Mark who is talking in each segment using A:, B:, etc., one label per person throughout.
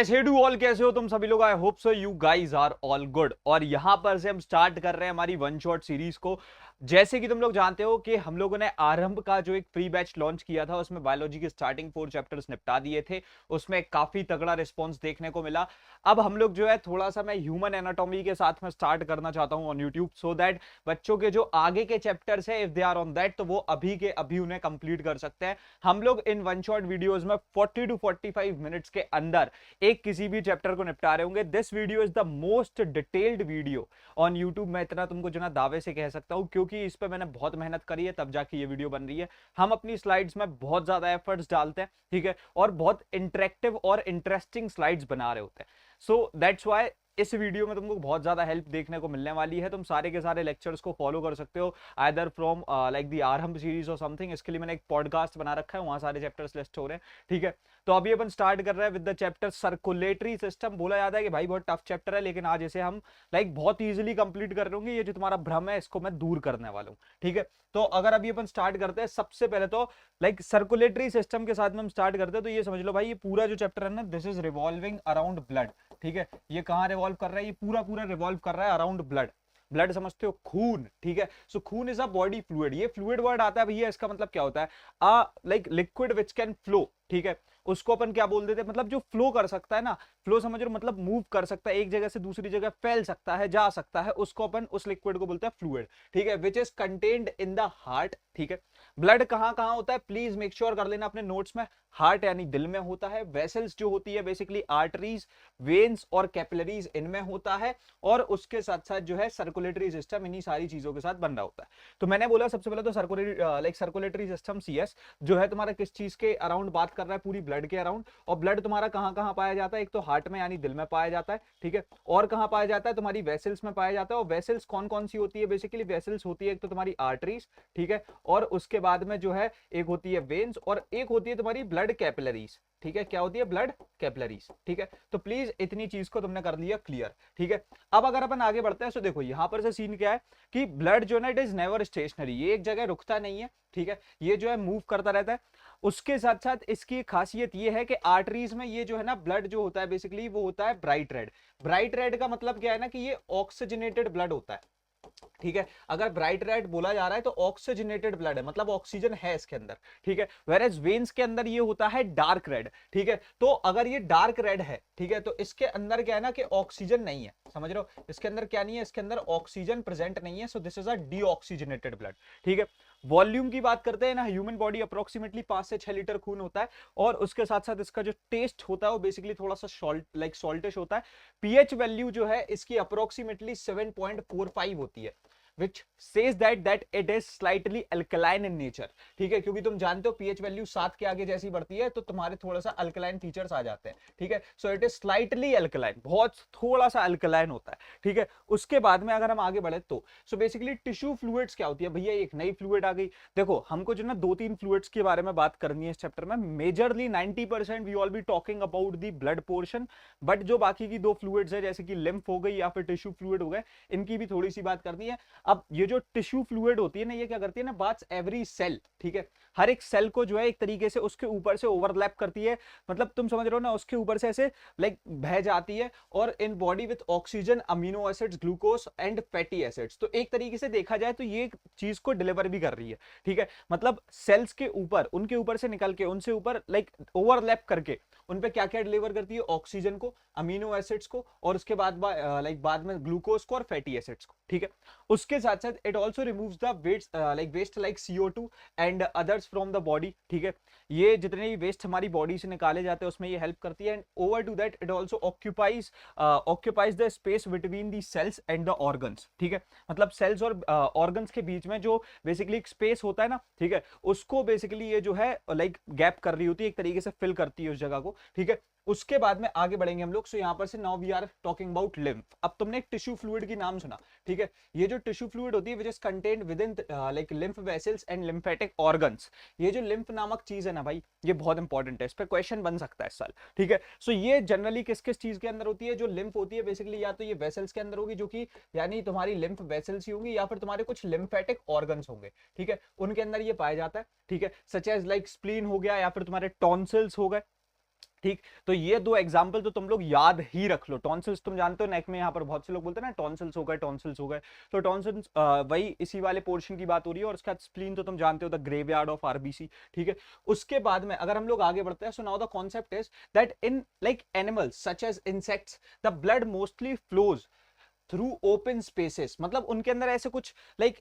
A: कैसे हो तुम सभी लोग। I hope so you guys are all good. और यहां पर से हम स्टार्ट कर रहे हैं हमारी वन शॉट सीरीज को। जैसे कि तुम लोग जानते हो कि हम लोगों ने आरंभ का जो एक प्री बैच लॉन्च किया था उसमें बायोलॉजी के स्टार्टिंग 4 चैप्टर्स निपटा दिए थे। उसमें काफी तगड़ा रिस्पॉन्स देखने को मिला। अब हम लोग जो है थोड़ा सा मैं ह्यूमन एनाटॉमी के साथ में स्टार्ट करना चाहता हूं ऑन यूट्यूब, सो दैट बच्चों के जो आगे के चैप्टर्स है if they are on that तो वो अभी के अभी उन्हें कंप्लीट कर सकते हैं। हम लोग इन वन शॉट वीडियोज में 40 to 45 मिनट्स के अंदर एक किसी भी चैप्टर को निपटा रहे होंगे। This video is the most detailed video on YouTube. मैं इतना तुमको जो ना दावे से कह सकता हूं क्योंकि इस पे मैंने बहुत मेहनत करी है, तब जाके ये वीडियो बन रही है। हम अपनी स्लाइड्स में बहुत ज्यादा एफर्ट्स डालते हैं, ठीक है, और बहुत इंटरेक्टिव और इंटरेस्टिंग स्लाइड्स बना रहे होते हैं। सो दैट्स व्हाई इस वीडियो में तुमको बहुत ज्यादा हेल्प देखने को मिलने वाली है। तुम सारे के सारे लेक्चर्स को फॉलो कर सकते हो आइदर फ्रॉम लाइक द आरंभ सीरीज और समथिंग। इसके लिए मैंने एक पॉडकास्ट बना रखा है, वहां सारे चैप्टर्स लिस्ट हो रहे हैं, ठीक है। तो अभी अपन स्टार्ट कर रहे हैं with the chapter circulatory system. बोला जाता है कि भाई बहुत टफ चैप्टर है, लेकिन आज इसे हम लाइक बहुत इजीली कंप्लीट कर रहे होंगे। ये जो तुम्हारा भ्रम है इसको मैं दूर करने वाला हूँ, ठीक है। तो अगर अभी अपन स्टार्ट करते हैं, सबसे पहले तो लाइक सर्कुलेटरी सिस्टम के साथ में हम स्टार्ट करते हैं, तो ये समझ लो भाई ये पूरा जो चैप्टर है ना, this is revolving around blood, ठीक है। ये कहाँ रिवॉल्व कर रहा है? ये पूरा पूरा रिवॉल्व कर रहा है अराउंड ब्लड। ब्लड समझते हो, खून, ठीक है। सो खून इज अ बॉडी फ्लूइड। ये फ्लूइड वर्ड आता है भैया, इसका मतलब क्या होता है? Like liquid which can flow, ठीक है। उसको अपन क्या बोल देते हैं? मतलब जो फ्लो कर सकता है ना, फ्लो समझ रहे हो, मतलब मूव कर सकता है, एक जगह से दूसरी जगह फैल सकता है, जा सकता है, उसको अपन उस लिक्विड को बोलते हैं फ्लूइड, ठीक है, which is contained in the heart, ठीक है। ब्लड कहां कहां होता है प्लीज मेक श्योर कर लेना अपने नोट्स में। हार्ट यानी दिल में होता है। वेसल्स जो होती है बेसिकली आर्टरीज, वेन्स और कैपिलरीज इनमें होता है। और उसके साथ साथ जो है सर्कुलेटरी सिस्टम इन्हीं सारी चीजों के साथ बन रहा होता है। तो मैंने बोला सबसे पहले तो सर्कुलेटरी सिस्टम सीएस जो है तुम्हारा किस चीज के अराउंड बात कर रहा है? पूरी ब्लड के अराउंड। और ब्लड तुम्हारा कहां कहां पाया जाता है? एक तो हार्ट में यानी दिल में पाया जाता है, ठीक है। और कहां पाया जाता है? तुम्हारी वेसल्स में पाया जाता है। और वेसल्स कौन कौन सी होती है? बेसिकली वेसल्स होती है एक तो तुम्हारी आर्टरीज, ठीक है, और उसके बाद में जो है एक होती है वेन्स और एक होती है तुम्हारी ब्लड कैपिलरीज, ठीक है। क्या होती है? ब्लड कैपिलरीज, ठीक है। तो प्लीज इतनी चीज को तुमने कर लिया क्लियर, ठीक है। अब अगर अपन आगे बढ़ते हैं तो देखो यहां पर से सीन क्या है कि ब्लड जो है इट इज नेवर स्टेशनरी। ये एक जगह रुकता नहीं है, ठीक है, ये जो है मूव करता रहता है। उसके साथ साथ इसकी खासियत ये है कि आर्टरीज में ये जो है ना ब्लड जो होता है बेसिकली वो होता है ब्राइट रेड। ब्राइट रेड का मतलब क्या है ना कि ये ऑक्सीजनेटेड ब्लड होता है, ठीक है। अगर ब्राइट रेड बोला जा रहा है तो ऑक्सीजनेटेड ब्लड है, मतलब ऑक्सीजन है इसके अंदर, ठीक है। वेयरएज वेन्स के अंदर ये होता है डार्क रेड, ठीक है। तो अगर ये डार्क रेड है, ठीक है, तो इसके अंदर क्या है ना कि ऑक्सीजन नहीं है, समझ रहे हो? इसके अंदर क्या नहीं है? इसके अंदर ऑक्सीजन प्रेजेंट नहीं है। So this is a deoxygenated blood, ठीक है। वॉल्यूम की बात करते हैं ना, ह्यूमन बॉडी अप्रोक्सीमेटली 5 से 6 लीटर खून होता है। और उसके साथ साथ इसका जो टेस्ट होता है वो बेसिकली थोड़ा सा सॉल्टिश होता है। पीएच वैल्यू जो है इसकी अप्रोक्सीमेटली 7.45 होती है, which says that it is slightly alkaline in nature, ठीक है। क्योंकि तुम जानते हो पीएच वैल्यू 7 के आगे जैसी बढ़ती है तो तुम्हारे थोड़ा सा अल्कलाइन फीचर्स आ जाते हैं, ठीक है। So it is slightly alkaline, बहुत थोड़ा सा अल्कलाइन होता है, ठीक है। उसके बाद में अगर हम आगे बढ़े तो सो बेसिकली टिश्यू फ्लूइड्स क्या होती है भैया? एक नई फ्लूइड आ गई। देखो हमको जो ना 2-3 फ्लूइड्स के बारे में बात करनी है इस चैप्टर में। Majorly 90% we all be talking about the blood portion, but जो बाकी की 2 फ्लूइड्स है जैसे कि लिम्फ हो गई या फिर टिश्यू फ्लूइड हो गए, इनकी भी थोड़ी सी बात करनी है। अब ये जो टिश्यू फ्लूइड होती है ना, ये क्या करती है ना, बात एवरी सेल, ठीक है। हर एक सेल को जो है एक तरीके से उसके ऊपर से ओवरलैप करती है, मतलब तुम समझ रहे हो ना, उसके ऊपर से ऐसे लाइक बह जाती है। और in body with oxygen, amino acids, glucose and fatty acids. तो एक तरीके से देखा जाए तो ये चीज को डिलीवर भी कर रही है, ठीक है। मतलब सेल्स के ऊपर, उनके ऊपर से निकल के, उनसे ऊपर लाइक ओवरलैप करके उन पे क्या क्या डिलीवर करती है? ऑक्सीजन को, अमीनो एसिड्स को, और उसके बाद लाइक बाद में ग्लूकोज को और फैटी एसिड्स को, ठीक है। उसके साथ साथ it also removes the waste like CO2 and others from the body, ठीक है। ये जितने भी वेस्ट हमारी बॉडी से निकाले जाते हैं उसमें ये हेल्प करती है। And over to that it also occupies the space between the cells and the organs, ठीक है। मतलब सेल्स और ऑर्गन्स के बीच में जो बेसिकली एक स्पेस होता है ना, ठीक है, उसको बेसिकली ये जो है लाइक गैप कर रही होती है, एक तरीके से फिल करती है उस जगह को, ठीक है। उसके बाद में आगे बढ़ेंगे हम लोग। सो यहां पर से now we are talking about lymph. अब तुमने एक टिश्यू फ्लूइड की नाम सुना, ठीक है। ये जो टिश्यू फ्लूइड होती है which is contained with in like lymph vessels and lymphatic organs. ये जो लिम्फ नामक चीज है ना भाई, ये बहुत इंपॉर्टेंट है, इस पर क्वेश्चन बन सकता है इस साल, ठीक है। सो ये जनरली किस किस चीज के अंदर होती है? जो लिम्फ होती है बेसिकली या तो ये वेसल्स के अंदर होगी, जो कि यानी तुम्हारी लिम्फ वेसल्स ही होंगी, या फिर तुम्हारे कुछ लिम्फेटिक ऑर्गन्स होंगे, ठीक है, उनके अंदर ये पाया जाता है, ठीक है। सच एज लाइक स्प्लीन हो गया, या फिर तुम्हारे टॉन्सिल्स हो गए, ठीक। तो ये दो एग्जाम्पल तो तुम लोग याद ही रख लो। टॉन्सिल्स तुम जानते हो, नेक में यहाँ पर बहुत से लोग बोलते हैं ना टॉन्सिल्स हो गए, टॉन्सिल्स हो गए। तो टॉन्सिल्स वही इसी वाले पोर्शन की बात हो रही है। और उसके बाद स्प्लीन तो तुम जानते हो, द ग्रेवयार्ड ऑफ आरबीसी। ठीक है, उसके बाद में अगर हम लोग आगे बढ़ते हैं, so now the concept is that in like animals such as insects the blood mostly flows through open spaces. मतलब उनके अंदर ऐसे कुछ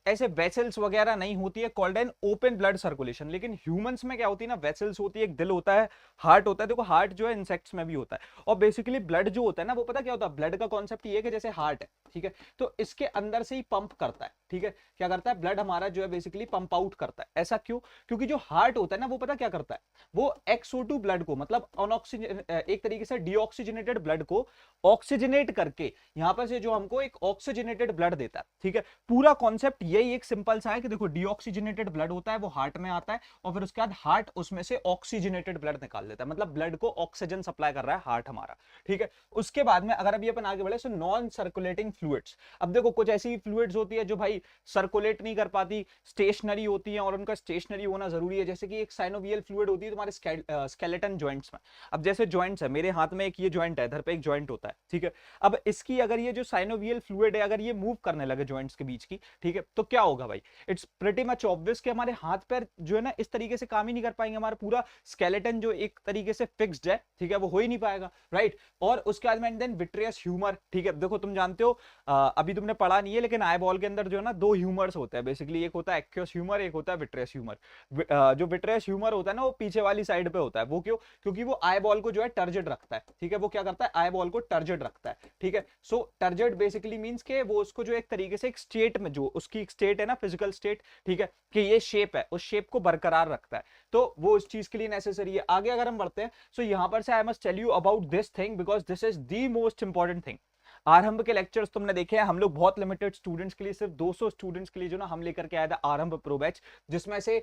A: ऐसे वेसल्स वगैरह नहीं होती है, called an open blood circulation. लेकिन ह्यूमंस में क्या होती है ना, वेसल्स होती है, एक दिल होता है, हार्ट होता है। देखो हार्ट जो है इंसेक्ट्स में भी होता है। और बेसिकली ब्लड जो होता है ना, वो पता क्या होता है, ब्लड का कॉन्सेप्ट ये है कि जैसे हार्ट है, ठीक है, तो इसके अंदर से ही पंप करता है। ठीक है, क्या करता है, ब्लड हमारा जो है बेसिकली पंप आउट करता है। ऐसा क्यों? क्योंकि जो हार्ट होता है ना, वो पता क्या करता है, वो XO2 ब्लड को, मतलब अनऑक्सीजन, एक तरीके से डीऑक्सीजनेटेड ब्लड को ऑक्सीजनेट करके यहां पर से जो हमको एक ऑक्सीजनेटेड ब्लड देता है। ठीक है, पूरा कॉन्सेप्ट यही एक सिंपल सा है कि देखो डीऑक्सीजनेटेड ब्लड होता है, वो हार्ट में आता है, और फिर उसके बाद हार्ट उसमें से ऑक्सीजनेटेड ब्लड निकाल देता है। मतलब ब्लड को ऑक्सीजन सप्लाई कर रहा है हार्ट हमारा। ठीक है, उसके बाद में अगर अभी अपन आगे बढ़े, सो नॉन सर्कुलेटिंग फ्लूइड्स। अब देखो कुछ ऐसी फ्लूइड्स होती है जो भाई सर्कुलेट नहीं कर पाती, स्टेशनरी होती है, और उनका स्टेशनरी होना जरूरी है। जैसे कि एक साइनोवियल फ्लूइड होती है तुम्हारे स्केलेटन जॉइंट्स में। अब जैसे जॉइंट्स है, मेरे हाथ में एक ये जॉइंट है, इधर पे एक जॉइंट होता है। ठीक है, अब इसकी अगर ये जो साइनोवियल फ्लूइड है, अगर ये मूव करने लगे जॉइंट्स के बीच की, ठीक है, तो क्या होगा भाई, इट्स प्रीटी मच ऑब्वियस कि हमारे हाथ पैर जो है ना इस तरीके से काम ही नहीं कर पाएंगे। हमारा पूरा स्केलेटन जो एक तरीके से फिक्स्ड है, ठीक है, वो हो ही नहीं पाएगा, राइट। और उसके बाद में देन विट्रियस ह्यूमर। ठीक है, देखो तुम जानते हो, अभी तुमने पढ़ा नहीं है, लेकिन आई बॉल के अंदर जो है ना दो ह्यूमर्स होते हैं बेसिकली, एक होता है एक्वियस ह्यूमर, एक होता है विट्रियस ह्यूमर। जो विट्रियस ह्यूमर होता है ना, वो पीछे वाली साइड पे होता है। वो क्यों? क्योंकि वो आई बॉल को जो है टर्जेड रखता है। ठीक है, वो क्या करता है, आई बॉल को टर्जेड रखता है। ठीक है, सो टर्जेड बेसिकली मींस के वो उसको जो एक तरीके से एक स्टेट में, जो उसकी एक स्टेट है ना, फिजिकल स्टेट, ठीक है, कि ये शेप है, उस शेप को बरकरार रखता है। तो वो उस चीज के लिए नेसेसरी है। आगे अगर हम बढ़ते हैं, सो यहां पर से I must tell you about this thing because this is the most important thing. आरंभ के लेक्चर्स तुमने देखे हैं, हम लोग बहुत लिमिटेड स्टूडेंट्स के लिए, सिर्फ 200 स्टूडेंट्स के लिए जो ना हम लेकर के आया था आरंभ प्रो बैच, जिसमें से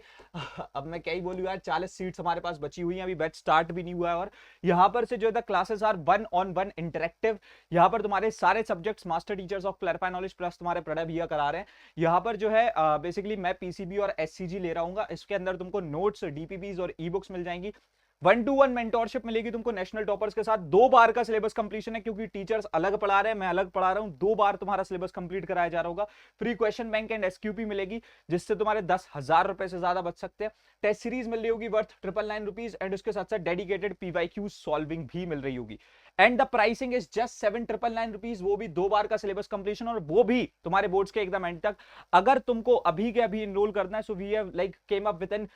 A: अब मैं क्या ही बोलूं यार, 40 सीट्स हमारे पास बची हुई हैं, अभी बैच स्टार्ट भी नहीं हुआ है। और यहाँ पर से जो है क्लासेस आर 1-on-1 इंटरेक्टिव। यहाँ पर तुम्हारे सारे subjects master teachers of clarify knowledge plus तुम्हारे प्रणय भैया करा रहे हैं। यहाँ पर जो है बेसिकली मैं पीसीबी और एससीजी ले रहा हूँ। इसके अंदर तुमको नोट्स, डीपीपीज और ई बुक्स मिल जाएंगी। 1-to-1 मेंटोरशिप मिलेगी तुमको नेशनल टॉपर्स के साथ। 2 बार का सिलेबस कंप्लीशन है, क्योंकि टीचर्स अलग पढ़ा रहे हैं, मैं अलग पढ़ा रहा हूं। 2 बार तुम्हारा सिलेबस कंप्लीट कराया जा रहा होगा। फ्री क्वेश्चन बैंक एंड एसक्यूपी मिलेगी, जिससे तुम्हारे 10,000 रुपए से ज्यादा बच सकते हैं। टेस्ट सीरीज मिल रही होगी वर्थ 999 रुपीज, एंड उसके साथ साथ डेडिकेटेड पीवाईक्यू सॉल्विंग भी मिल रही होगी। And the pricing is just 7,999 rupees, वो भी 2 बार का सिलेबस कंप्लीशन, और वो भी तुम्हारे बोर्ड्स के एकदम एंड तक। अगर तुमको अभी के अभी इनरोल करना है, so we have came up with an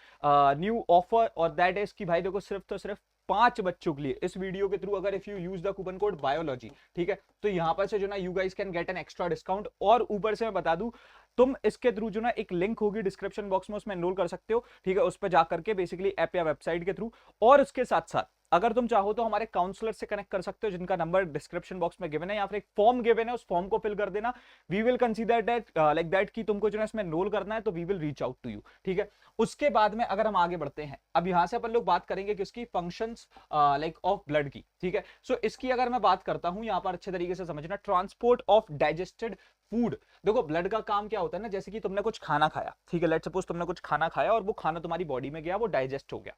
A: new offer, और दैट इज कि भाई देखो सिर्फ तो सिर्फ 5 बच्चों के लिए इस वीडियो के थ्रू, अगर if you use the coupon code biology, ठीक है, तो यहां पर से जो ना you guys can get an extra discount. और ऊपर से मैं बता दूं, तुम इसके थ्रू जो ना एक लिंक होगी डिस्क्रिप्शन बॉक्स में, उसमें एनरोल कर सकते हो। ठीक है, उस पर जाकर के बेसिकली ऐप या वेबसाइट के थ्रू। और उसके साथ साथ अगर तुम चाहो तो हमारे काउंसलर से कनेक्ट कर सकते हो, जिनका नंबर डिस्क्रिप्शन बॉक्स में गिवन है, या फिर एक फॉर्म गिवन है, उस फॉर्म को फिल कर देना। We will consider that like that कि तुमको जो है इसमें एनरोल करना है, तो we will reach out to you. ठीक है, उसके बाद में अगर हम आगे बढ़ते हैं, अब यहां से अपन लोग बात करेंगे कि उसकी फंक्शंस लाइक ऑफ ब्लड की। ठीक है, सो इसकी अगर मैं बात करता हूं, यहां पर अच्छे तरीके से समझना, ट्रांसपोर्ट ऑफ डाइजेस्टेड फूड। देखो ब्लड का काम क्या होता है ना, जैसे कि तुमने कुछ खाना खाया, ठीक है, लेट्स सपोज तुमने कुछ खाना खाया और वो खाना तुम्हारी बॉडी में गया, वो डाइजेस्ट हो गया।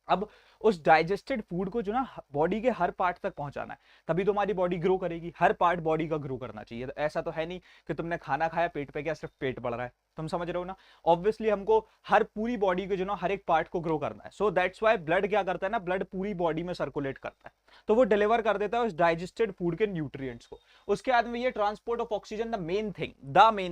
A: अब उस डाइजेस्टेड फूड को जो ना बॉडी के हर पार्ट तक पहुंचाना है, तभी तो हमारी बॉडी ग्रो करेगी। हर पार्ट बॉडी का ग्रो करना चाहिए। तो ऐसा तो है नहीं कि तुमने खाना खाया, पेट पे गया, सिर्फ पेट बढ़ रहा है। तुम समझ रहे हो ना, ऑब्वियसली हमको हर पूरी बॉडी के जो ना हर एक पार्ट को ग्रो करना है। सो दैट्स व्हाई ब्लड क्या करता है ना, ब्लड पूरी बॉडी में सर्कुलेट करता है, तो वो डिलीवर कर देता है उस डाइजेस्टेड फूड के न्यूट्रिएंट्स को। उसके बाद में ये transport of oxygen, the main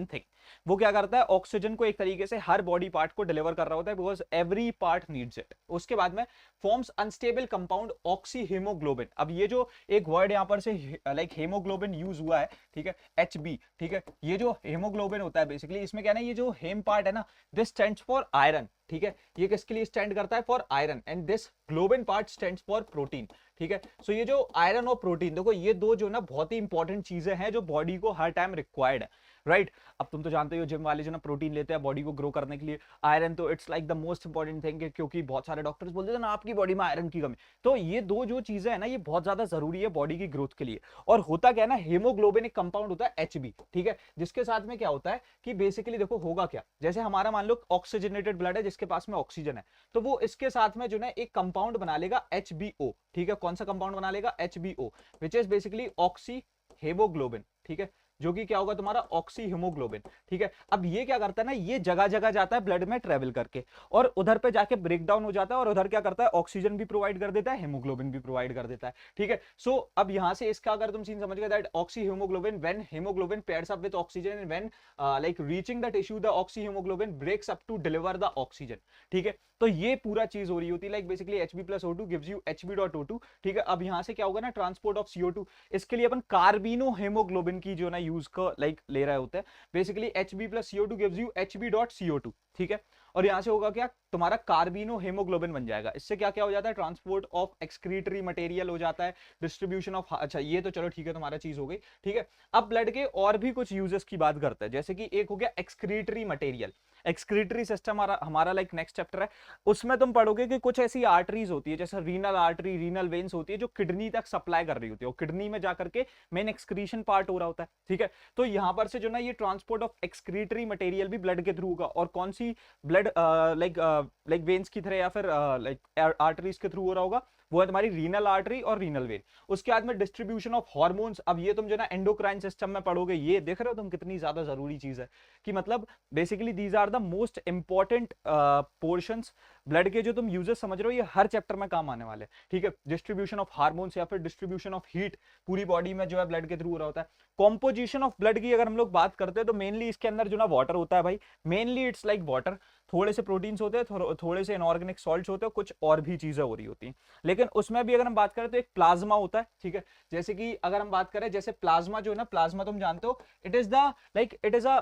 A: thing, वो क्या करता है, ऑक्सीजन को एक तरीके से हर बॉडी पार्ट को डिलीवर कर रहा होता है, because every part needs it. उसके बाद में forms unstable compound oxy haemoglobin. अब ये जो एक वर्ड यहां पर से लाइक हीमोग्लोबिन यूज हुआ है, ठीक है, HB, ठीक है, ये जो हीमोग्लोबिन होता है बेसिकली, इसमें क्या है ना, ये जो हेम पार्ट है ना, दिस स्टैंड्स फॉर आयरन। ठीक है, ये किसके लिए स्टैंड करता है, for iron, and this globin part stands for protein. ठीक है। सो ये जो आयरन और प्रोटीन, देखो ये दो जो ना बहुत ही इंपॉर्टेंट चीजें हैं जो बॉडी को हर टाइम रिक्वायर्ड है, राइट। अब तुम तो जानते हो जिम वाले जो ना प्रोटीन लेते हैं बॉडी को ग्रो करने के लिए, आयरन तो it's like the most important thing, क्योंकि बहुत सारे डॉक्टर्स बोलते हैं ना आपकी बॉडी में आयरन की कमी। तो ये दो जो चीजें है ना ये बहुत ज्यादा जरूरी है बॉडी की ग्रोथ के लिए। और होता क्या है ना, हीमोग्लोबिन एक कंपाउंड होता है एचबी, ठीक है, जिसके साथ में क्या होता है कि बेसिकली देखो होगा क्या, जैसे हमारा मान लो ऑक्सीजनेटेड ब्लड है जिसके पास में ऑक्सीजन है, तो वो इसके साथ में जो ना एक कंपाउंड बना लेगा HbO, ठीक है। कौन सा कंपाउंड बना लेगा? HbO, which is basically oxy haemoglobin, ठीक है, जो कि क्या होगा तुम्हारा ऑक्सी हीमोग्लोबिन, ठीक है। अब ये क्या करता है ना, ये जगह जगह जाता है ब्लड में ट्रेवल करके और उधर पे जाके ब्रेक डाउन हो जाता है और उधर क्या करता है, ऑक्सीजन भी प्रोवाइड कर देता है, हीमोग्लोबिन भी प्रोवाइड कर देता है, ठीक है। सो अब यहां से इसका अगर तुम सीन समझ गए, that oxyhaemoglobin when haemoglobin pairs up with oxygen and when like reaching the tissue the oxyhaemoglobin breaks up to deliver the oxygen, ठीक है। तो ये पूरा चीज हो रही होती है, like basically Hb+O2 gives you Hb.O2, ठीक है। अब यहां से क्या होगा ना, ट्रांसपोर्ट ऑफ CO2, इसके लिए अपन कार्बिनो हेमोग्लोबिन की जो ना यूज को लाइक ले रहे होते हैं। Basically Hb+CO2 gives you Hb.CO2, ठीक है। और यहां से होगा क्या, तुम्हारा कार्बिनो हेमोग्लोबिन बन जाएगा। इससे क्या क्या हो जाता है, ट्रांसपोर्ट ऑफ एक्सक्रीटरी मटेरियल हो जाता है, डिस्ट्रीब्यूशन ऑफ, अच्छा ये तो चलो ठीक है तुम्हारा चीज हो गई, ठीक है। अब ब्लड के और भी कुछ यूजेस की बात करते हैं, जैसे कि एक हो गया एक्सक्रीटरी मटेरियल। एक्सक्रीटरी सिस्टम हमारा लाइक नेक्स्ट चैप्टर है, उसमें तुम पढ़ोगे कि कुछ ऐसी आर्टरीज होती है जैसे रीनल आर्टरी, रीनल वेन्स होती है जो किडनी तक सप्लाई कर रही होती है और किडनी में जाकर के मेन एक्सक्रीशन पार्ट हो रहा होता है, ठीक है। तो यहां पर से जो ना ये ट्रांसपोर्ट ऑफ एक्सक्रीटरी मटेरियल भी ब्लड के थ्रू होगा, और कौन सी ब्लड लाइक वेन्स की तरह या फिर लाइक आर्टरीज के थ्रू हो रहा होगा, वो है तुम्हारी रीनल आर्टरी और रीनल वेन। उसके बाद में डिस्ट्रीब्यूशन ऑफ हार्मोन्स, अब ये तुम जो ना एंडोक्राइन सिस्टम में पढ़ोगे, ये देख रहे हो तुम कितनी ज्यादा जरूरी चीज है, कि मतलब basically these are the most important portions blood के, जो तुम यूजेस समझ रहे हो ये हर चैप्टर में काम आने वाले हैं, ठीक है। डिस्ट्रीब्यूशन ऑफ हार्मोन्स या फिर डिस्ट्रीब्यूशन ऑफ हीट पूरी बॉडी में जो है ब्लड के थ्रू हो रहा होता है। कॉम्पोजिशन ऑफ ब्लड की अगर हम लोग बात करते हैं तो मेनली इसके अंदर जो ना वाटर होता है भाई, मेनली इट्स लाइक वाटर, थोड़े से प्रोटीन्स होते हैं, थोड़े से इनऑर्गेनिक सॉल्ट्स होते हैं, कुछ और भी चीजें हो रही होती हैं। लेकिन उसमें भी अगर हम बात करें तो एक प्लाज्मा होता है, ठीक है। जैसे कि अगर हम बात करें, जैसे प्लाज्मा जो है ना, प्लाज्मा तुम जानते हो, it is the like it is a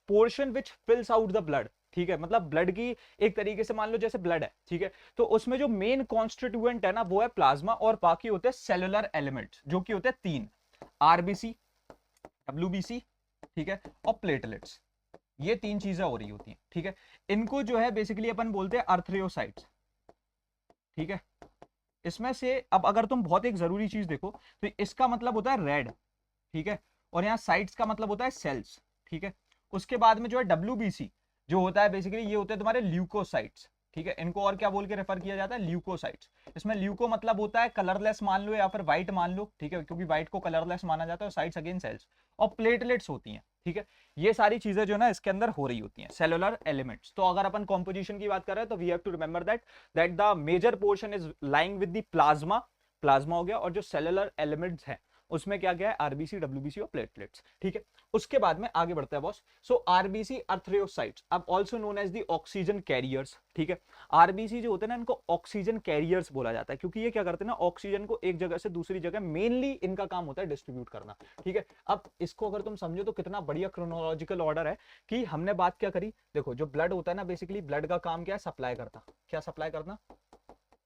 A: portion which fills out the blood, ठीक है। मतलब ब्लड की एक तरीके से मान लो जैसे ब्लड है, ठीक है, तो उसमें जो मेन कॉन्स्टिट्यूएंट है ना वो है प्लाज्मा, और बाकी होते हैं सेलुलर एलिमेंट्स जो कि होते हैं 3, आरबीसी, डब्ल्यूबीसी, ठीक है, और प्लेटलेट्स। ये 3 चीजें हो रही होती हैं, ठीक है। इनको जो है बेसिकली अपन बोलते हैं अर्थ्रियोसाइट्स, ठीक है। इसमें से अब अगर तुम बहुत एक जरूरी चीज देखो तो इसका मतलब होता है रेड, ठीक है, और यहाँ साइट्स का मतलब होता है सेल्स, ठीक है। उसके बाद में जो है WBC जो होता है बेसिकली ये होते हैं तुम्हारे ल्यूकोसाइट्स, ठीक है। इनको और क्या बोल के रेफर किया जाता है, ल्यूकोसाइट्स। इसमें ल्यूको मतलब होता है कलरलेस मान लो या फिर व्हाइट मान लो, ठीक है, क्योंकि व्हाइट को कलरलेस माना जाता है, और साइट्स अगेन सेल्स, और प्लेटलेट्स होती हैं, ठीक है। ये सारी चीजें जो ना इसके अंदर हो रही होती हैं, सेलुलर एलिमेंट्स। तो अगर अपन कॉम्पोजिशन की बात कर रहे हैं तो we have to remember that the major portion is lying with the plasma, plasma हो गया, और जो सेलुलर एलिमेंट्स हैं उसमें क्या क्या है, आरबीसी, डब्ल्यूबीसी और प्लेटलेट्स, ठीक है। उसके बाद में आगे बढ़ता है बॉस। सो आरबीसी अर्थ्रियोसाइट्स, अब also known as the oxygen carriers, ठीक है। आरबीसी जो होते हैं ना इनको ऑक्सीजन कैरियर्स बोला जाता है, क्योंकि ये क्या करते हैं ना, ऑक्सीजन को एक जगह से दूसरी जगह मेनली इनका काम होता है डिस्ट्रीब्यूट करना, ठीक है। अब इसको अगर तुम समझो तो कितना बढ़िया क्रोनोलॉजिकल ऑर्डर है कि हमने बात क्या करी, देखो जो ब्लड होता है ना, बेसिकली ब्लड का काम क्या है, सप्लाई करना, क्या सप्लाई करना,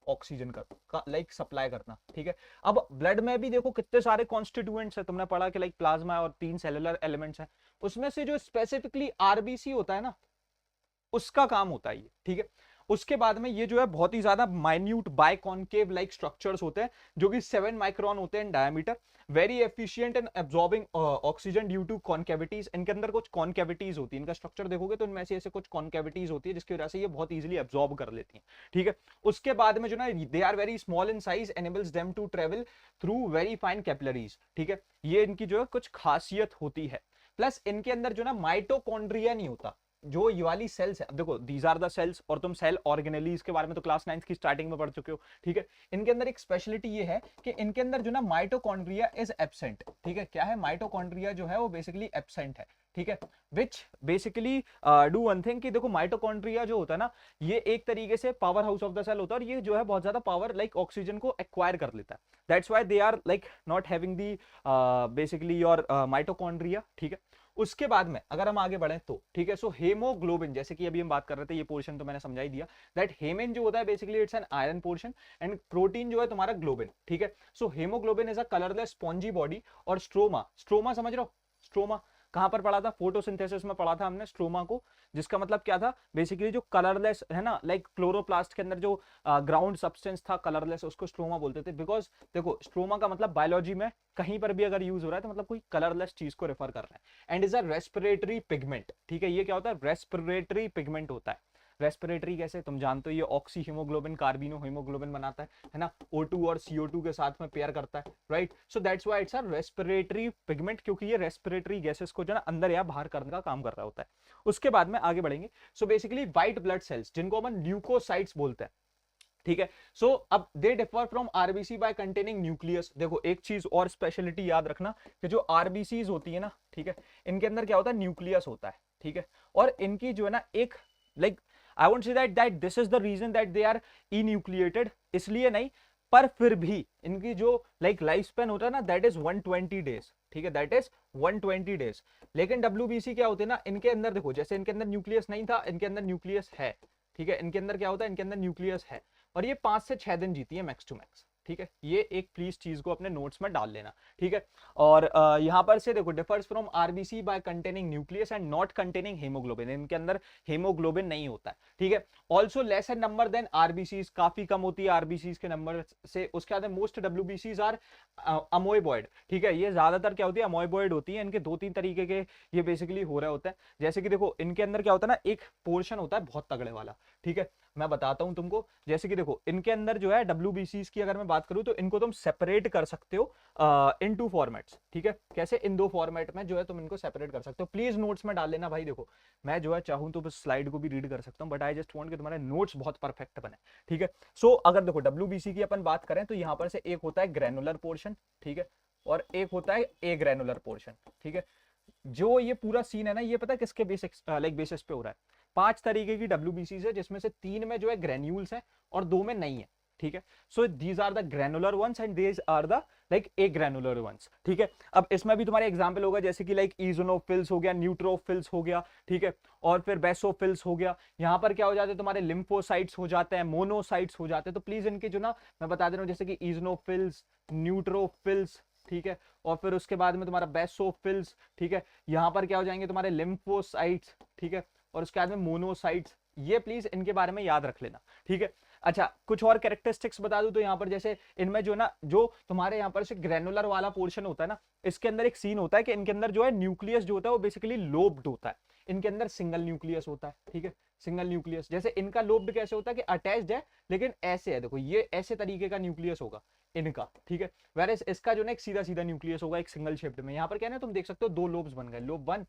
A: ऑक्सीजन का लाइक सप्लाई करना, ठीक है। अब ब्लड में भी देखो कितने सारे कॉन्स्टिट्यूएंट्स है, तुमने पढ़ा कि लाइक प्लाज्मा और 3 सेलुलर एलिमेंट्स हैं, उसमें से जो स्पेसिफिकली आरबीसी होता है ना उसका काम होता है ये, ठीक है। उसके बाद में ये जो है बहुत ही ज्यादा माइन्यूट बाइकॉन्केव लाइक स्ट्रक्चर्स होते हैं जो कि 7 माइक्रोन होते हैं diameter, very efficient in absorbing oxygen due to concavities. इनके अंदर कुछ कॉन्केविटीज होती है, इनका स्ट्रक्चर देखोगे तो इनमें से ऐसे कुछ कॉन्केविटीज होती है जिसकी वजह से ये बहुत इजीली एब्जॉर्ब कर लेती हैं, ठीक है। उसके बाद में जो ना they are very small in size, enables them to travel through very fine capillaries, ठीक है। ये इनकी जो है कुछ खासियत होती है। प्लस इनके अंदर जो ना माइटोकॉन्ड्रिया नहीं होता, जो ये वाली सेल्स है, अब देखो दीज आर द सेल्स, और तुम सेल ऑर्गेनेलीज के बारे में तो क्लास 9 की स्टार्टिंग में पढ़ चुके हो, ठीक है। इनके अंदर एक स्पेशलिटी ये है कि इनके अंदर जो ना माइटोकॉन्ड्रिया इज एब्सेंट, ठीक है। क्या है, माइटोकॉन्ड्रिया जो है वो बेसिकली एब्सेंट है, ठीक है। Which basically do one thing कि देखो माइटोकॉन्ड्रिया जो होता है ना ये एक तरीके से powerhouse of the cell होता है, और ये जो है बहुत ज्यादा पावर लाइक ऑक्सीजन को एक्वायर कर लेता है। That's why they are like not having the basically your mitochondria, ठीक है। उसके बाद में अगर हम आगे बढ़े तो ठीक है, सो हेमोग्लोबिन, जैसे कि अभी हम बात कर रहे थे, ये पोर्शन तो मैंने समझा ही दिया, दैट हेमेन जो होता है basically it's an iron portion, and protein जो है तुम्हारा ग्लोबिन, ठीक है। So haemoglobin is a colourless spongy body, और स्ट्रोमा, स्ट्रोमा समझ रहे हो, स्ट्रोमा कहां पर पढ़ा था, फोटोसिंथेसिस में पढ़ा था हमने स्ट्रोमा को, जिसका मतलब क्या था, बेसिकली जो कलरलेस है ना, लाइक क्लोरोप्लास्ट के अंदर जो ग्राउंड सब्सटेंस था कलरलेस, उसको स्ट्रोमा बोलते थे। बिकॉज देखो स्ट्रोमा का मतलब बायोलॉजी में कहीं पर भी अगर यूज हो रहा है तो मतलब कोई कलरलेस चीज को रेफर कर रहा है। And is a respiratory pigment, ठीक है, ये क्या होता है, रेस्पिरेटरी पिगमेंट होता है। रेस्पिरेटरी कैसे, तुम जानते हो, ये ऑक्सी हीमोग्लोबिन कार्बिनो हीमोग्लोबिन बनाता है ना, O2 और CO2 के साथ में पेयर करता है, right. So that's why it's a respiratory pigment, क्योंकि ये रेस्पिरेटरी गैसेस को जो है अंदर या बाहर करने का काम कर रहा होता है। उसके बाद में आगे बढ़ेंगे। So basically white blood cells, जिनको हम ल्यूकोसाइट्स बोलते हैं, ठीक है। सो अब they differ from RBC by containing nucleus. देखो एक चीज और स्पेशलिटी याद रखना कि जो आरबीसीज होती है ना, ठीक है, इनके अंदर क्या होता है, न्यूक्लियस होता है, ठीक है। और इनकी जो है ना एक like I won't say that this is the reason that they are enucleated, इसलिए नहीं, पर फिर भी इनकी जो लाइक लाइफ स्पेन होता है ना, दैट इज 120 डेज, ठीक है, दैट इज 120 डेज। लेकिन डब्ल्यूबीसी क्या होते हैं ना, इनके अंदर देखो, जैसे इनके अंदर न्यूक्लियस नहीं था, इनके अंदर न्यूक्लियस है, ठीक है, इनके अंदर क्या होता है, इनके अंदर न्यूक्लियस है, और ये 5 से 6 दिन जीती है मैक्स टू मैक्स, ठीक है। ये एक प्लीज चीज को अपने नोट्स में डाल लेना, ठीक है। और यहां पर से देखो differs from RBC by containing nucleus and not containing haemoglobin, इनके अंदर हेमोग्लोबिन नहीं होता है, ठीक है। Also less in number than RBCs, काफी कम होती है आरबीसीज के नंबर से। उसके बाद मोस्ट डब्ल्यूबीसीज आर अमोइबॉइड, ठीक है, ये ज्यादातर क्या होती है, अमोइबॉइड होती है। इनके 2-3 तरीके के ये बेसिकली हो रहा होता है, जैसे कि देखो इनके अंदर क्या होता है ना, एक पोर्शन होता है बहुत तगड़े वाला, ठीक है, मैं बताता हूं तुमको। जैसे कि देखो इनके अंदर जो है डब्ल्यूबीसीज की अगर मैं बात करूं तो इनको तुम सेपरेट कर सकते हो इन 2 फॉर्मेट्स, ठीक है। कैसे, इन 2 फॉर्मेट में जो है तुम इनको सेपरेट कर सकते हो। प्लीज नोट्स में डाल लेना भाई, देखो मैं जो है चाहूं तो बस स्लाइड को भी रीड कर सकता हूं, बट आई जस्ट वांट कि तुम्हारे नोट्स बहुत परफेक्ट बने, ठीक है। सो अगर देखो डब्ल्यूबीसी की अपन बात करें तो यहां पर से एक होता है ग्रेनुलर पोर्शन, ठीक है, और एक होता है ए ग्रेनुलर पोर्शन, ठीक है। जो ये पूरा सीन है ना, ये पता है किसके बेसिस लाइक बेसिस पे हो रहा है, 5 तरीके की डब्ल्यूबीसी है, जिसमें से 3 में जो है ग्रेन्यूल्स है और 2 में नहीं है, ठीक है। So these are the granular ones and these are the like agranular ones, ठीक है। अब इसमें भी तुम्हारे एग्जांपल होगा, जैसे कि लाइक इजोनोफिल्स हो गया, न्यूट्रोफिल्स हो गया, ठीक है, और फिर बेसोफिल्स हो गया। यहाँ पर क्या हो जाते हैं, तुम्हारे लिम्फोसाइट्स हो जाते हैं, मोनोसाइट्स हो जाते हैं। तो प्लीज इनके जो ना मैं बता दे रहा हूँ, जैसे कि इजोनोफिल्स, न्यूट्रोफिल्स, ठीक है, और फिर उसके बाद में तुम्हारा बेसोफिल्स, ठीक है, यहां पर क्या हो जाएंगे तुम्हारे लिम्फोसाइट्स, ठीक है, और उसके बाद में मोनोसाइट्स। ये प्लीज इनके बारे में याद रख लेना, ठीक है। अच्छा कुछ और कैरेक्टरिस्टिक्स बता दूं तो यहाँ पर जैसे इनमें जो ना, जो तुम्हारे यहाँ पर से ग्रेनुलर वाला पोर्शन होता है ना, इसके अंदर एक सीन होता है कि इनके अंदर जो है न्यूक्लियस जो होता है वो बेसिकली लोब्ड होता है। इनके अंदर सिंगल न्यूक्लियस होता है, ठीक है, सिंगल न्यूक्लियस। जैसे इनका लोब्ड कैसे होता है कि अटैच्ड है, लेकिन ऐसे है, देखो ये ऐसे तरीके का न्यूक्लियस होगा इनका, ठीक है। वेयर इसका जो ना एक सीधा सीधा न्यूक्लियस होगा एक सिंगल शेप्ड में। यहाँ पर क्या है ना, तुम देख सकते हो 2 लोब्स बन गए, लोब 1,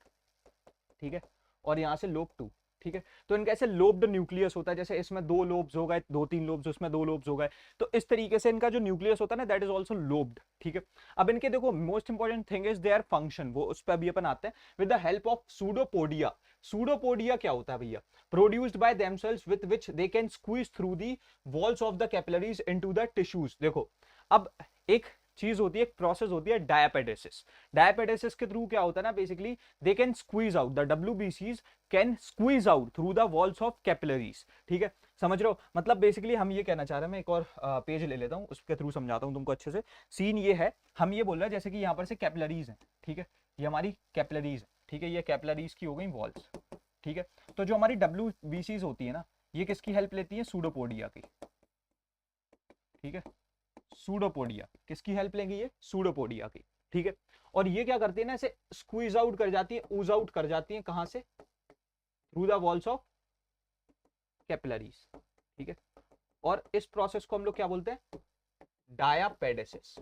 A: ठीक है, और यहाँ से लोब 2, ठीक है। तो इनका ऐसे लोब्ड न्यूक्लियस होता है, जैसे इसमें 2 लोब्स हो गए, 2-3 लोब्स, उसमें 2 लोब्स हो गए, तो इस तरीके से इनका जो न्यूक्लियस होता है ना, दैट इज ऑल्सो लोब्ड, ठीक है। अब इनके देखो most important thing is their function, वो उस पर अभी अपन आते हैं। With the help of pseudopodia, pseudopodia क्या होता है भैया, produced by themselves with which they can squeeze through the walls of the capillaries into the tissues. देखो अब एक चीज होती है, एक प्रोसेस होती है डायपेडेसिस। डायपेडेसिस के थ्रू क्या होता है ना, basically they can squeeze out, the डब्ल्यूबीसीज can squeeze out through the walls of capillaries, ठीक है, समझ रहे हो। मतलब बेसिकली हम ये कहना चाह रहे हैं, मैं एक और पेज ले लेता हूँ, उसके थ्रू समझाता हूँ तुमको अच्छे से। सीन ये है, हम ये बोल रहे हैं जैसे कि यहाँ पर से कैपिलरीज है, ठीक है, ये हमारी कैपिलरीज है, ठीक है, ये कैपिलरीज की हो गई वॉल्स, ठीक है। तो जो हमारी डब्ल्यूबीसीज होती है ना, ये किसकी हेल्प लेती है, सूडोपोडिया की, ठीक है, सूडोपोडिया किसकी हेल्प लेंगे, ये सूडोपोडिया की, ठीक है। और ये क्या करती है ना, ऐसे स्क्वीज आउट कर जाती है, ऊज आउट कर जाती है, कहां से, through the walls of capillaries, ठीक है। और इस प्रोसेस को हम लोग क्या बोलते हैं, डायापेडेसिस,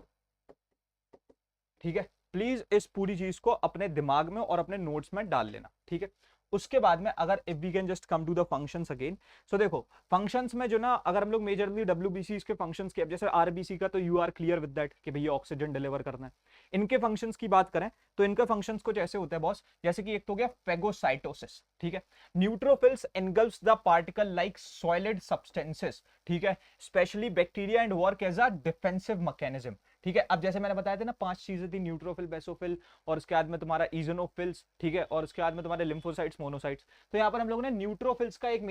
A: ठीक है। प्लीज इस पूरी चीज को अपने दिमाग में और अपने नोट्स में डाल लेना, ठीक है। उसके बाद में अगर if we can just come to the functions again, so देखो फंक्शंस में जो ना, अगर हम लोग मेजरली डब्ल्यूबीसी के फंक्शंस के, अब जैसे आरबीसी का तो you are clear with that कि भैया ऑक्सीजन डिलीवर करना है। इनके फंक्शंस की बात करें तो इनके फंक्शंस कुछ ऐसे होते हैं बॉस, जैसे कि एक तो हो गया फेगोसाइटोसिस, ठीक है, neutrophils engulfs the particle like solid substances, ठीक है, specially bacteria and work as a defensive mechanism, ठीक है। अब जैसे मैंने बताया था ना 5 चीजें थी, न्यूट्रोफिल, बेसोफिल, और उसके बाद में तुम्हारा इजोनोफिल्स, ठीक है, और उसके बाद में तुम्हारे लिम्फोसाइट्स, मोनोसाइट्स। तो यहाँ पर हम लोगों ने न्यूट्रोफिल्स का एक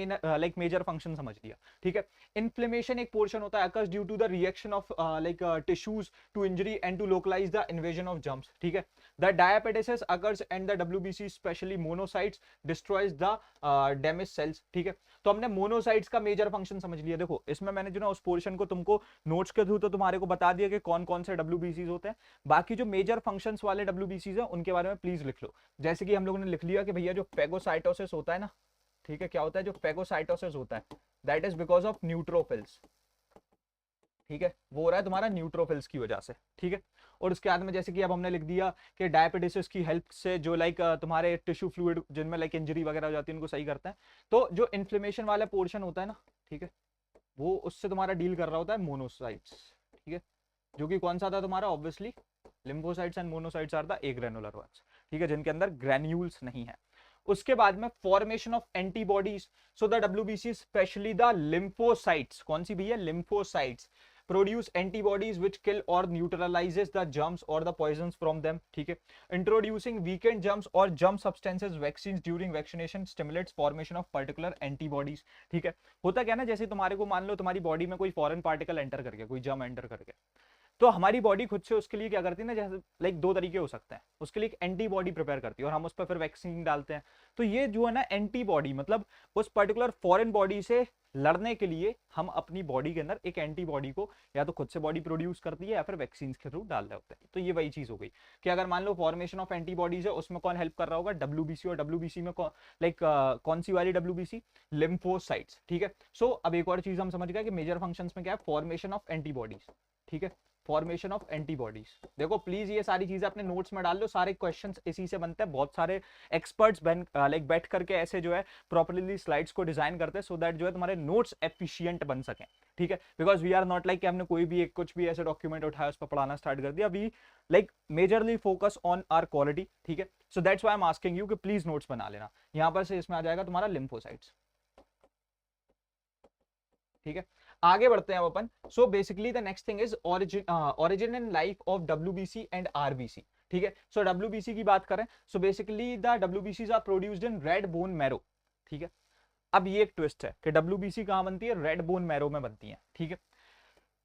A: मेजर फंक्शन समझ लिया, ठीक है। इन्फ्लेमेशन एक पोर्शन होता है occurs due to the reaction of tissues to injury and to localise the invasion of germs, ठीक है। The diapedesis occurs and the WBC specially monocytes destroys the damage cells, ठीक है। तो हमने मोनोसाइट्स का मेजर फंक्शन समझ लिया। देखो इसमें मैंने जो ना उस पोर्शन को तुमको नोट्स के थ्रू तो तुम्हारे को बता दिया कि कौन कौन से डब्ल्यूबीसीज होते हैं। बाकी जो मेजर फंक्शंस वाले डब्ल्यूबीसीज हैं उनके बारे में प्लीज लिख लो। जैसे कि हम लोगों ने लिख लिया कि भैया जो फेगोसाइटोसिस होता है ना, ठीक है, क्या होता है जो फेगोसाइटोसिस होता है, that is because of neutrophils, ठीक है, वो हो रहा है तुम्हारा न्यूट्रोफिल्स की वजह से, ठीक है। और उसके बाद में जैसे कि अब हमने लिख दिया कि डायबिटिस की हेल्प से जो तुम्हारे टिश्यू फ्लूइड जिनमें इंजरी वगैरह हो जाती है उनको सही करता है। तो जो इन्फ्लेमेशन वाला पोर्शन होता है ना, ठीक है, वो उससे तुम्हारा डील कर रहा होता है मोनोसाइट्स, ठीक है, जो कि कौन सा था तुम्हारा, obviously lymphocytes and monocytes are the agranular ones, ठीक है, जिनके अंदर ग्रेन्यूल्स नहीं है। उसके बाद में formation of antibodies, so the WBC specially the lymphocytes, कौन सी भैया, lymphocytes produce antibodies which kill or neutralizes the germs or the poisons from them, ठीक है। introducing weakened germs or germ substances vaccines during vaccination stimulates formation of particular antibodies, ठीक है। होता क्या ना, जैसे तुम्हारे को मान लो तुम्हारी बॉडी में कोई फॉरेन पार्टिकल एंटर कर गया, कोई जर्म एंटर कर गया, तो हमारी बॉडी खुद से उसके लिए क्या करती है ना, जैसे दो तरीके हो सकते हैं, उसके लिए एक एंटीबॉडी प्रिपेयर करती है और हम उस पर फिर वैक्सीन डालते हैं। तो ये जो है ना एंटीबॉडी, मतलब उस पर्टिकुलर फॉरेन बॉडी से लड़ने के लिए हम अपनी बॉडी के अंदर एक एंटीबॉडी को या तो खुद से बॉडी प्रोड्यूस करती है या फिर वैक्सीन के थ्रू डाल रहे होते हैं। तो ये वही चीज हो गई कि अगर मान लो फॉर्मेशन ऑफ एंटीबॉडीज है, उसमें कौन हेल्प कर रहा होगा, डब्ल्यूबीसी, और डब्ल्यूबीसी में कौन सी वाली डब्ल्यूबीसी, लिम्फोसाइट्स, ठीक है। सो अब एक और चीज हम समझ गए कि मेजर फंक्शंस में क्या है, फॉर्मेशन ऑफ एंटीबॉडीज, ठीक है, फॉर्मेशन ऑफ एंटीबॉडीज। देखो प्लीज ये सारी चीजें अपने नोट्स में डाल लो, सारे क्वेश्चंस इसी से बनते हैं। बहुत सारे एक्सपर्ट्स बैठ करके ऐसे जो है प्रॉपर्ली स्लाइड्स को डिजाइन करते हैं सो दैट जो है तुम्हारे नोट्स एफिशिएंट बन सकें, ठीक है। Because we are not like कि हमने कोई भी एक कुछ भी ऐसे डॉक्यूमेंट उठाया उस पर पढ़ाना स्टार्ट कर दिया, we majorly focus on our quality, ठीक है। So that's why I am asking you कि प्लीज नोट्स बना लेना। यहां पर से इसमें आ जाएगा तुम्हारा लिम्फोसाइट्स, ठीक है। आगे बढ़ते हैं अब अपन। So basically the next thing is origin and life of WBC and RBC, ठीक है। सो डब्ल्यूबीसी की बात करें, सो बेसिकली द डब्ल्यूबीसीज are produced in red bone marrow, ठीक है। अब ये एक ट्विस्ट है कि डब्ल्यूबीसी कहां बनती है, रेड बोन मैरो में बनती है, ठीक है।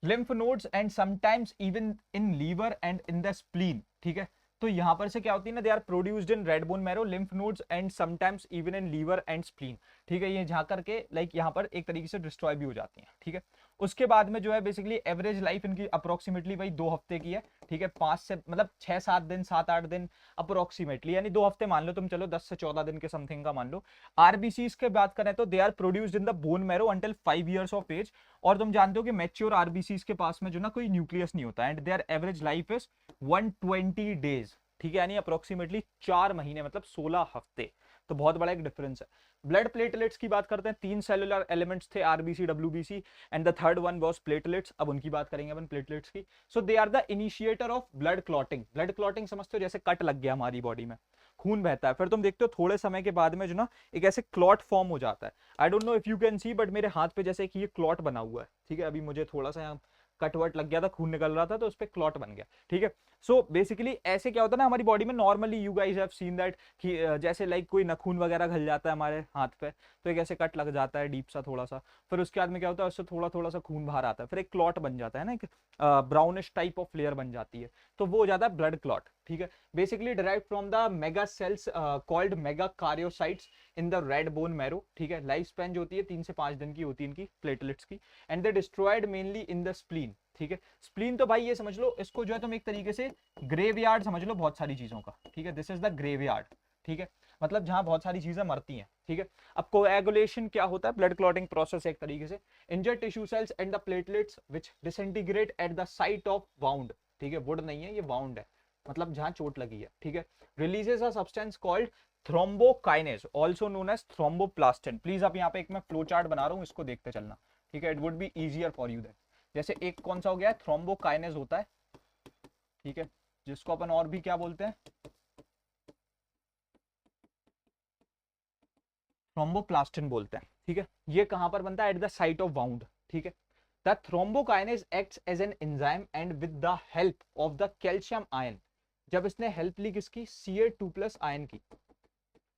A: Lymph nodes and sometimes even in liver and in the spleen, ठीक है। तो यहां पर से क्या होती है ना, they are produced in red bone marrow, lymph nodes and sometimes even in liver and spleen, ठीक है। ये जा करके यहां पर एक तरीके से डिस्ट्रॉय भी हो जाती हैं, ठीक है। उसके बाद में जो है बेसिकली एवरेज लाइफ इनकी अप्रोक्सीमेटली वही 2 हफ्ते की है, ठीक है। 5 से मतलब 6-7 दिन, 7-8 दिन अप्रोक्सीमेटली, यानी 2 हफ्ते मान लो तुम, चलो 10 से 14 दिन के समथिंग का मान लो। आरबीसीज के बात करें तो they are produced in the bone marrow until 5 years of age, और तुम जानते हो कि मैच्योर आरबीसीज के पास में जो ना कोई न्यूक्लियस नहीं होता, and there average life is 120 days, ठीक है, यानी अप्रोक्सीमेटली 4 महीने, मतलब 16 हफ्ते। तो बहुत बड़ा एक डिफरेंस है। ब्लड प्लेटलेट्स की बात करते हैं, 3 सेलुलर एलिमेंट्स थे, RBC, WBC, and the third one was platelets. अब उनकी बात करेंगे अपन प्लेटलेट्स की। So they are the initiator of blood clotting. Blood clotting समझते हो, जैसे कट लग गया हमारी बॉडी में, खून बहता है, फिर तुम देखते हो थोड़े समय के बाद में जो ना एक ऐसे क्लॉट फॉर्म हो जाता है। I don't know if you can see, but मेरे हाथ पे जैसे कि ये क्लॉट बना हुआ है, ठीक है। अभी मुझे थोड़ा सा यहाँ कटवट लग गया था, खून निकल रहा था, तो उस पर क्लॉट बन गया, ठीक है। सो बेसिकली ऐसे क्या होता है ना हमारी बॉडी में, normally you guys have seen that कि जैसे कोई नखून वगैरह घल जाता है हमारे हाथ पे, तो एक ऐसे कट लग जाता है डीप सा थोड़ा सा, फिर उसके बाद में क्या होता है, उससे थोड़ा थोड़ा सा खून बाहर आता है, फिर एक क्लॉट बन जाता है ना, एक ब्राउनिश टाइप ऑफ लेयर बन जाती है, तो वो हो जाता है ब्लड क्लॉट, ठीक है। Basically derived from the mega cells called megakaryocytes in the red bone marrow, ठीक है। लाइफ स्पैन जो होती है 3 से 5 दिन की होती है इनकी प्लेटलेट्स की, and they destroyed mainly in the spleen, ठीक है। स्प्लीन तो भाई ये समझ लो, इसको जो है तुम एक तरीके से ग्रेवयार्ड समझ लो बहुत सारी चीजों का, ठीक है। दिस इज द ग्रेवयार्ड, ठीक है, मतलब जहां बहुत सारी चीजें मरती हैं, ठीक है। अब कोएगुलेशन क्या होता है, ब्लड क्लॉटिंग प्रोसेस एक तरीके से, injured tissue cells and the platelets which disintegrate eight the site of wound, ठीक है, वुड नहीं है ये, वाउंड है, मतलब जहां चोट लगी है, ठीक है। Releases a substance called thrombokinase also known as thromboplastin. Please आप यहाँ पे एक मैं फ्लो चार्ट बना रहा हूँ, इसको देखते चलना, ठीक है। It would be easier for you that. जैसे एक कौन सा हो गया, थ्रोम्बोकाइनेज होता है, ठीक है, जिसको अपन और भी क्या बोलते हैं, थ्रोम्बोप्लास्टिन बोलते हैं, ठीक है। ये कहां पर बनता है, at the site of wound, ठीक है। The thrombokinase acts as an enzyme and with the help of the calcium ion, जब इसने हेल्प ली किसकी, Ca2+ आयन की,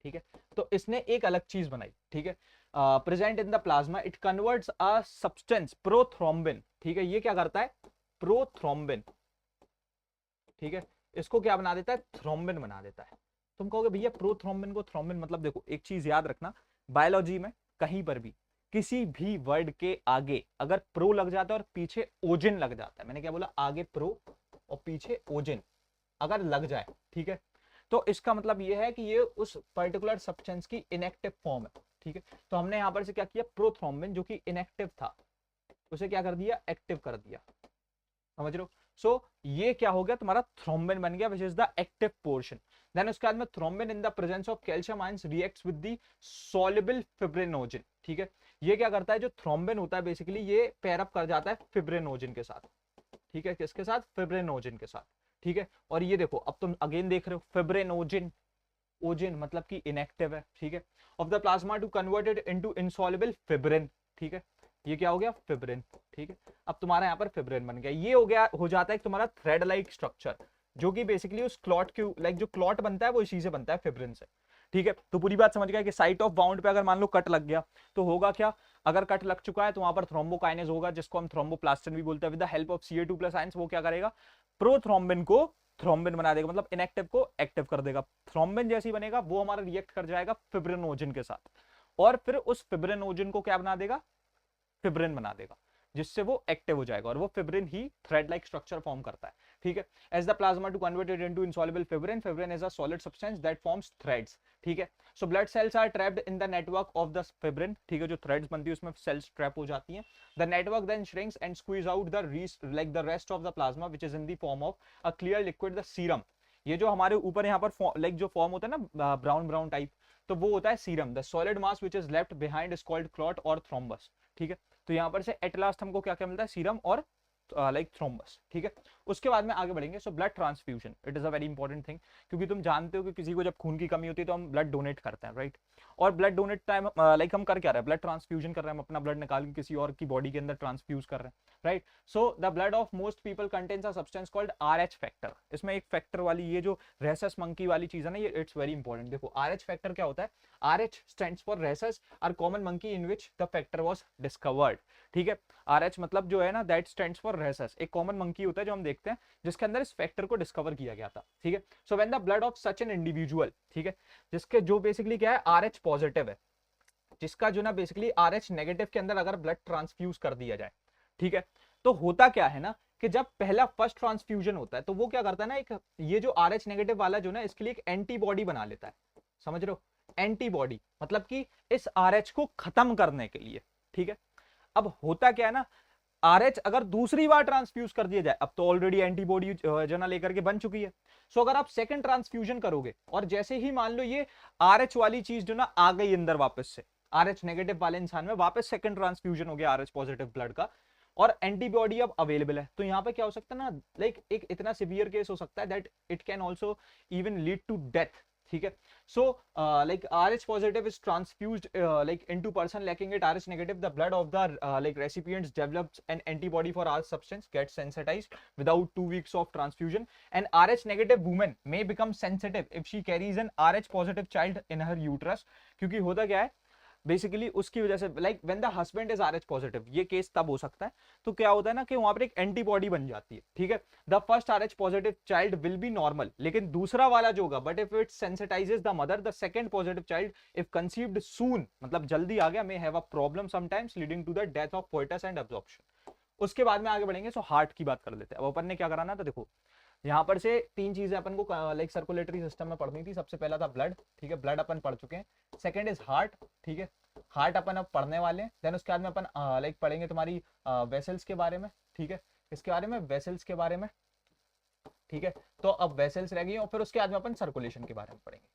A: ठीक है, तो इसने एक अलग चीज बनाई, ठीक है, present in the plasma, it converts a substance prothrombin, ठीक है, ये क्या करता है, प्रोथ्रोम्बिन, ठीक है, इसको क्या बना देता है, थ्रोम्बिन बना देता है। तुम कहोगे भैया प्रोथ्रोम्बिन को थ्रोम्बिन मतलब, देखो एक चीज याद रखना, बायोलॉजी में कहीं पर भी किसी भी वर्ड के आगे अगर प्रो लग जाता है और पीछे ओजिन लग जाता है, मैंने क्या बोला, आगे प्रो और पीछे ओजिन अगर लग जाए, ठीक है, तो इसका मतलब ये है कि ये उस पर्टिकुलर सब्सटेंस की इनएक्टिव फॉर्म है, ठीक है। तो हमने यहां पर से क्या किया, प्रोथ्रोम्बिन जो कि इनएक्टिव था उसे क्या कर दिया, एक्टिव कर दिया, समझ रहे हो। सो ये क्या हो गया, तुम्हारा थ्रोम्बिन बन गया, which is the active portion. Then उसके बाद में thrombin in the presence of calcium ions reacts with the soluble fibrinogen, ठीक है, ये क्या करता है, जो थ्रोम्बिन होता है बेसिकली ये पेयर अप कर जाता है फिब्रिनोजन के साथ, ठीक है, किसके साथ, फिब्रिनोजन के साथ, ठीक है। और ये देखो अब तुम अगेन देख रहे हो, फिब्रिनोजन, ओजिन मतलब कि इनएक्टिव है, ठीक है, of the plasma to converted into insoluble fibrin, ठीक है, ये क्या हो गया, फिब्रिन, ठीक है। अब तुम्हारा यहाँ पर फिब्रिन बन गया, ये हो गया, हो जाता है तुम्हारा थ्रेड लाइक स्ट्रक्चर, जो कि बेसिकली उस क्लॉट के लाइक जो क्लॉट बनता है वो इसी से बनता है, फिब्रिन से, ठीक है। तो पूरी बात समझ गया कि साइट ऑफ बाउंड पे अगर मान लो कट लग गया तो होगा क्या, अगर कट लग चुका है तो वहां पर थ्रोम्बोकाइनेज होगा, जिसको हम थ्रोम्बोप्लास्टिन भी बोलते हैं, with the help of Ca2+ ions वो क्या करेगा, प्रोथ्रोम्बिन को थ्रोम्बिन बना देगा, मतलब इनएक्टिव को एक्टिव कर देगा। थ्रोम्बिन जैसे ही बनेगा वो हमारा रिएक्ट कर जाएगा फिब्रिनोजन के साथ, और फिर उस फिब्रिनोजन को क्या बना देगा, फिब्रिन बना देगा, जिससे वो एक्टिव हो जाएगा, और वो फिब्रिन ही थ्रेड लाइक स्ट्रक्चर फॉर्म करता है, ठीक है। As the plasma to convert it into insoluble fibrin, fibrin is a solid substance that forms threads, ठीक है। So blood cells are trapped in the network of the fibrin, ठीक है, जो threads बनती है उसमें सेल्स ट्रैप हो जाती हैं। The network then shrinks and squeeze out the like the rest of the plasma which is in the form of a clear liquid, the serum. ये जो हमारे ऊपर यहाँ पर लाइक जो फॉर्म होता है ना ब्राउन ब्राउन टाइप, तो वो होता है serum. The solid mass which is left behind is called clot और थ्रोम्बस, ठीक है। तो यहाँ पर से एट लास्ट हमको क्या क्या मिलता है, सीरम और लाइक थ्रोम्बस, ठीक है। उसके बाद में आगे बढ़ेंगे। So blood transfusion, it is a very important thing, क्योंकि तुम जानते हो कि किसी को जब खून की कमी होती है तो हम ब्लड डोनेट करते हैं, राइट। और ब्लड डोनेट टाइम लाइक हम कर क्या रहे हैं, ब्लड ट्रांसफ्यूजन कर रहे हैं, हम अपना ब्लड निकाल के किसी और की बॉडी के अंदर ट्रांसफ्यूज कर रहे हैं, right. So the blood of most people contains a substance called RH factor. इसमें एक फैक्टर वाली ये जो रेसस मंकी वाली चीज है ना, ये इट्स वेरी इंपॉर्टेंट। देखो RH फैक्टर क्या होता है, RH stands for rhesus or common monkey in which the factor was discovered, ठीक है। RH मतलब जो है ना, दैट स्टैंड्स फॉर रेसस, एक कॉमन मंकी होता है जो हम देखते हैं जिसके अंदर इस फैक्टर को डिस्कवर किया गया था, ठीक है। सो when the blood of such an individual, ठीक है, जिसके जो बेसिकली क्या है, RH पॉजिटिव है, जिसका जो ना बेसिकली RH नेगेटिव के अंदर अगर ब्लड ट्रांसफ्यूज कर दिया जाए, ठीक है, तो होता क्या है ना कि जब पहला फर्स्ट ट्रांसफ्यूजन होता है तो वो क्या करता है ना, एक ये जो RH नेगेटिव वाला जो ना, इसके लिए एक एंटीबॉडी बना लेता है, समझ रहे हो, एंटीबॉडी मतलब कि इस RH को खत्म करने के लिए, ठीक है। अब होता क्या है ना, RH अगर दूसरी बार ट्रांसफ्यूज कर दिया जाए, अब तो ऑलरेडी एंटीबॉडी जो ना लेकर के बन चुकी है, सो अगर आप सेकंड ट्रांसफ्यूजन करोगे और जैसे ही मान लो ये RH वाली चीज जो ना आ गई अंदर वापस से, RH नेगेटिव वाले इंसान में वापस सेकंड ट्रांसफ्यूजन हो गया RH पॉजिटिव ब्लड का, और एंटीबॉडी अब अवेलेबल है, तो यहाँ पे क्या हो सकता है ना, लाइक एक इतना सिवियर केस हो सकता है that it can also even lead to death, ठीक है। सो like RH positive is transfused like into person lacking it RH negative, the blood of the like recipients develops an antibody for RH substance, gets sensitized without 2 weeks of transfusion, and RH negative woman may become sensitive if she carries an RH positive child in her uterus। क्योंकि होता क्या है basically उसकी वजह से, like when the husband is RH positive, ये case तब हो सकता है, तो क्या होता है ना कि वहां पर एक एंटीबॉडी बन जाती है, ठीक है। The first RH positive child will be normal, लेकिन दूसरा वाला जो होगा, but if it sensitises the mother, the second positive child if conceived soon, मतलब जल्दी आ गया, may have a problem sometimes leading to the death of foetus and absorption. उसके बाद में आगे बढ़ेंगे। सो हार्ट की बात कर लेते हैं। अब अपन ने क्या कराना था, देखो यहाँ पर से 3 चीजें अपन को लाइक सर्कुलेटरी सिस्टम में पढ़नी थी। सबसे पहला था ब्लड, ठीक है, ब्लड अपन पढ़ चुके हैं। सेकंड इज हार्ट, ठीक है, हार्ट अपन अब पढ़ने वाले हैं। देन उसके बाद में अपन लाइक पढ़ेंगे तुम्हारी वेसल्स के बारे में, ठीक है, इसके बारे में, वेसल्स के बारे में, ठीक है। तो अब वेसल्स रह गई और फिर उसके बाद में अपन सर्कुलेशन के बारे में पढ़ेंगे,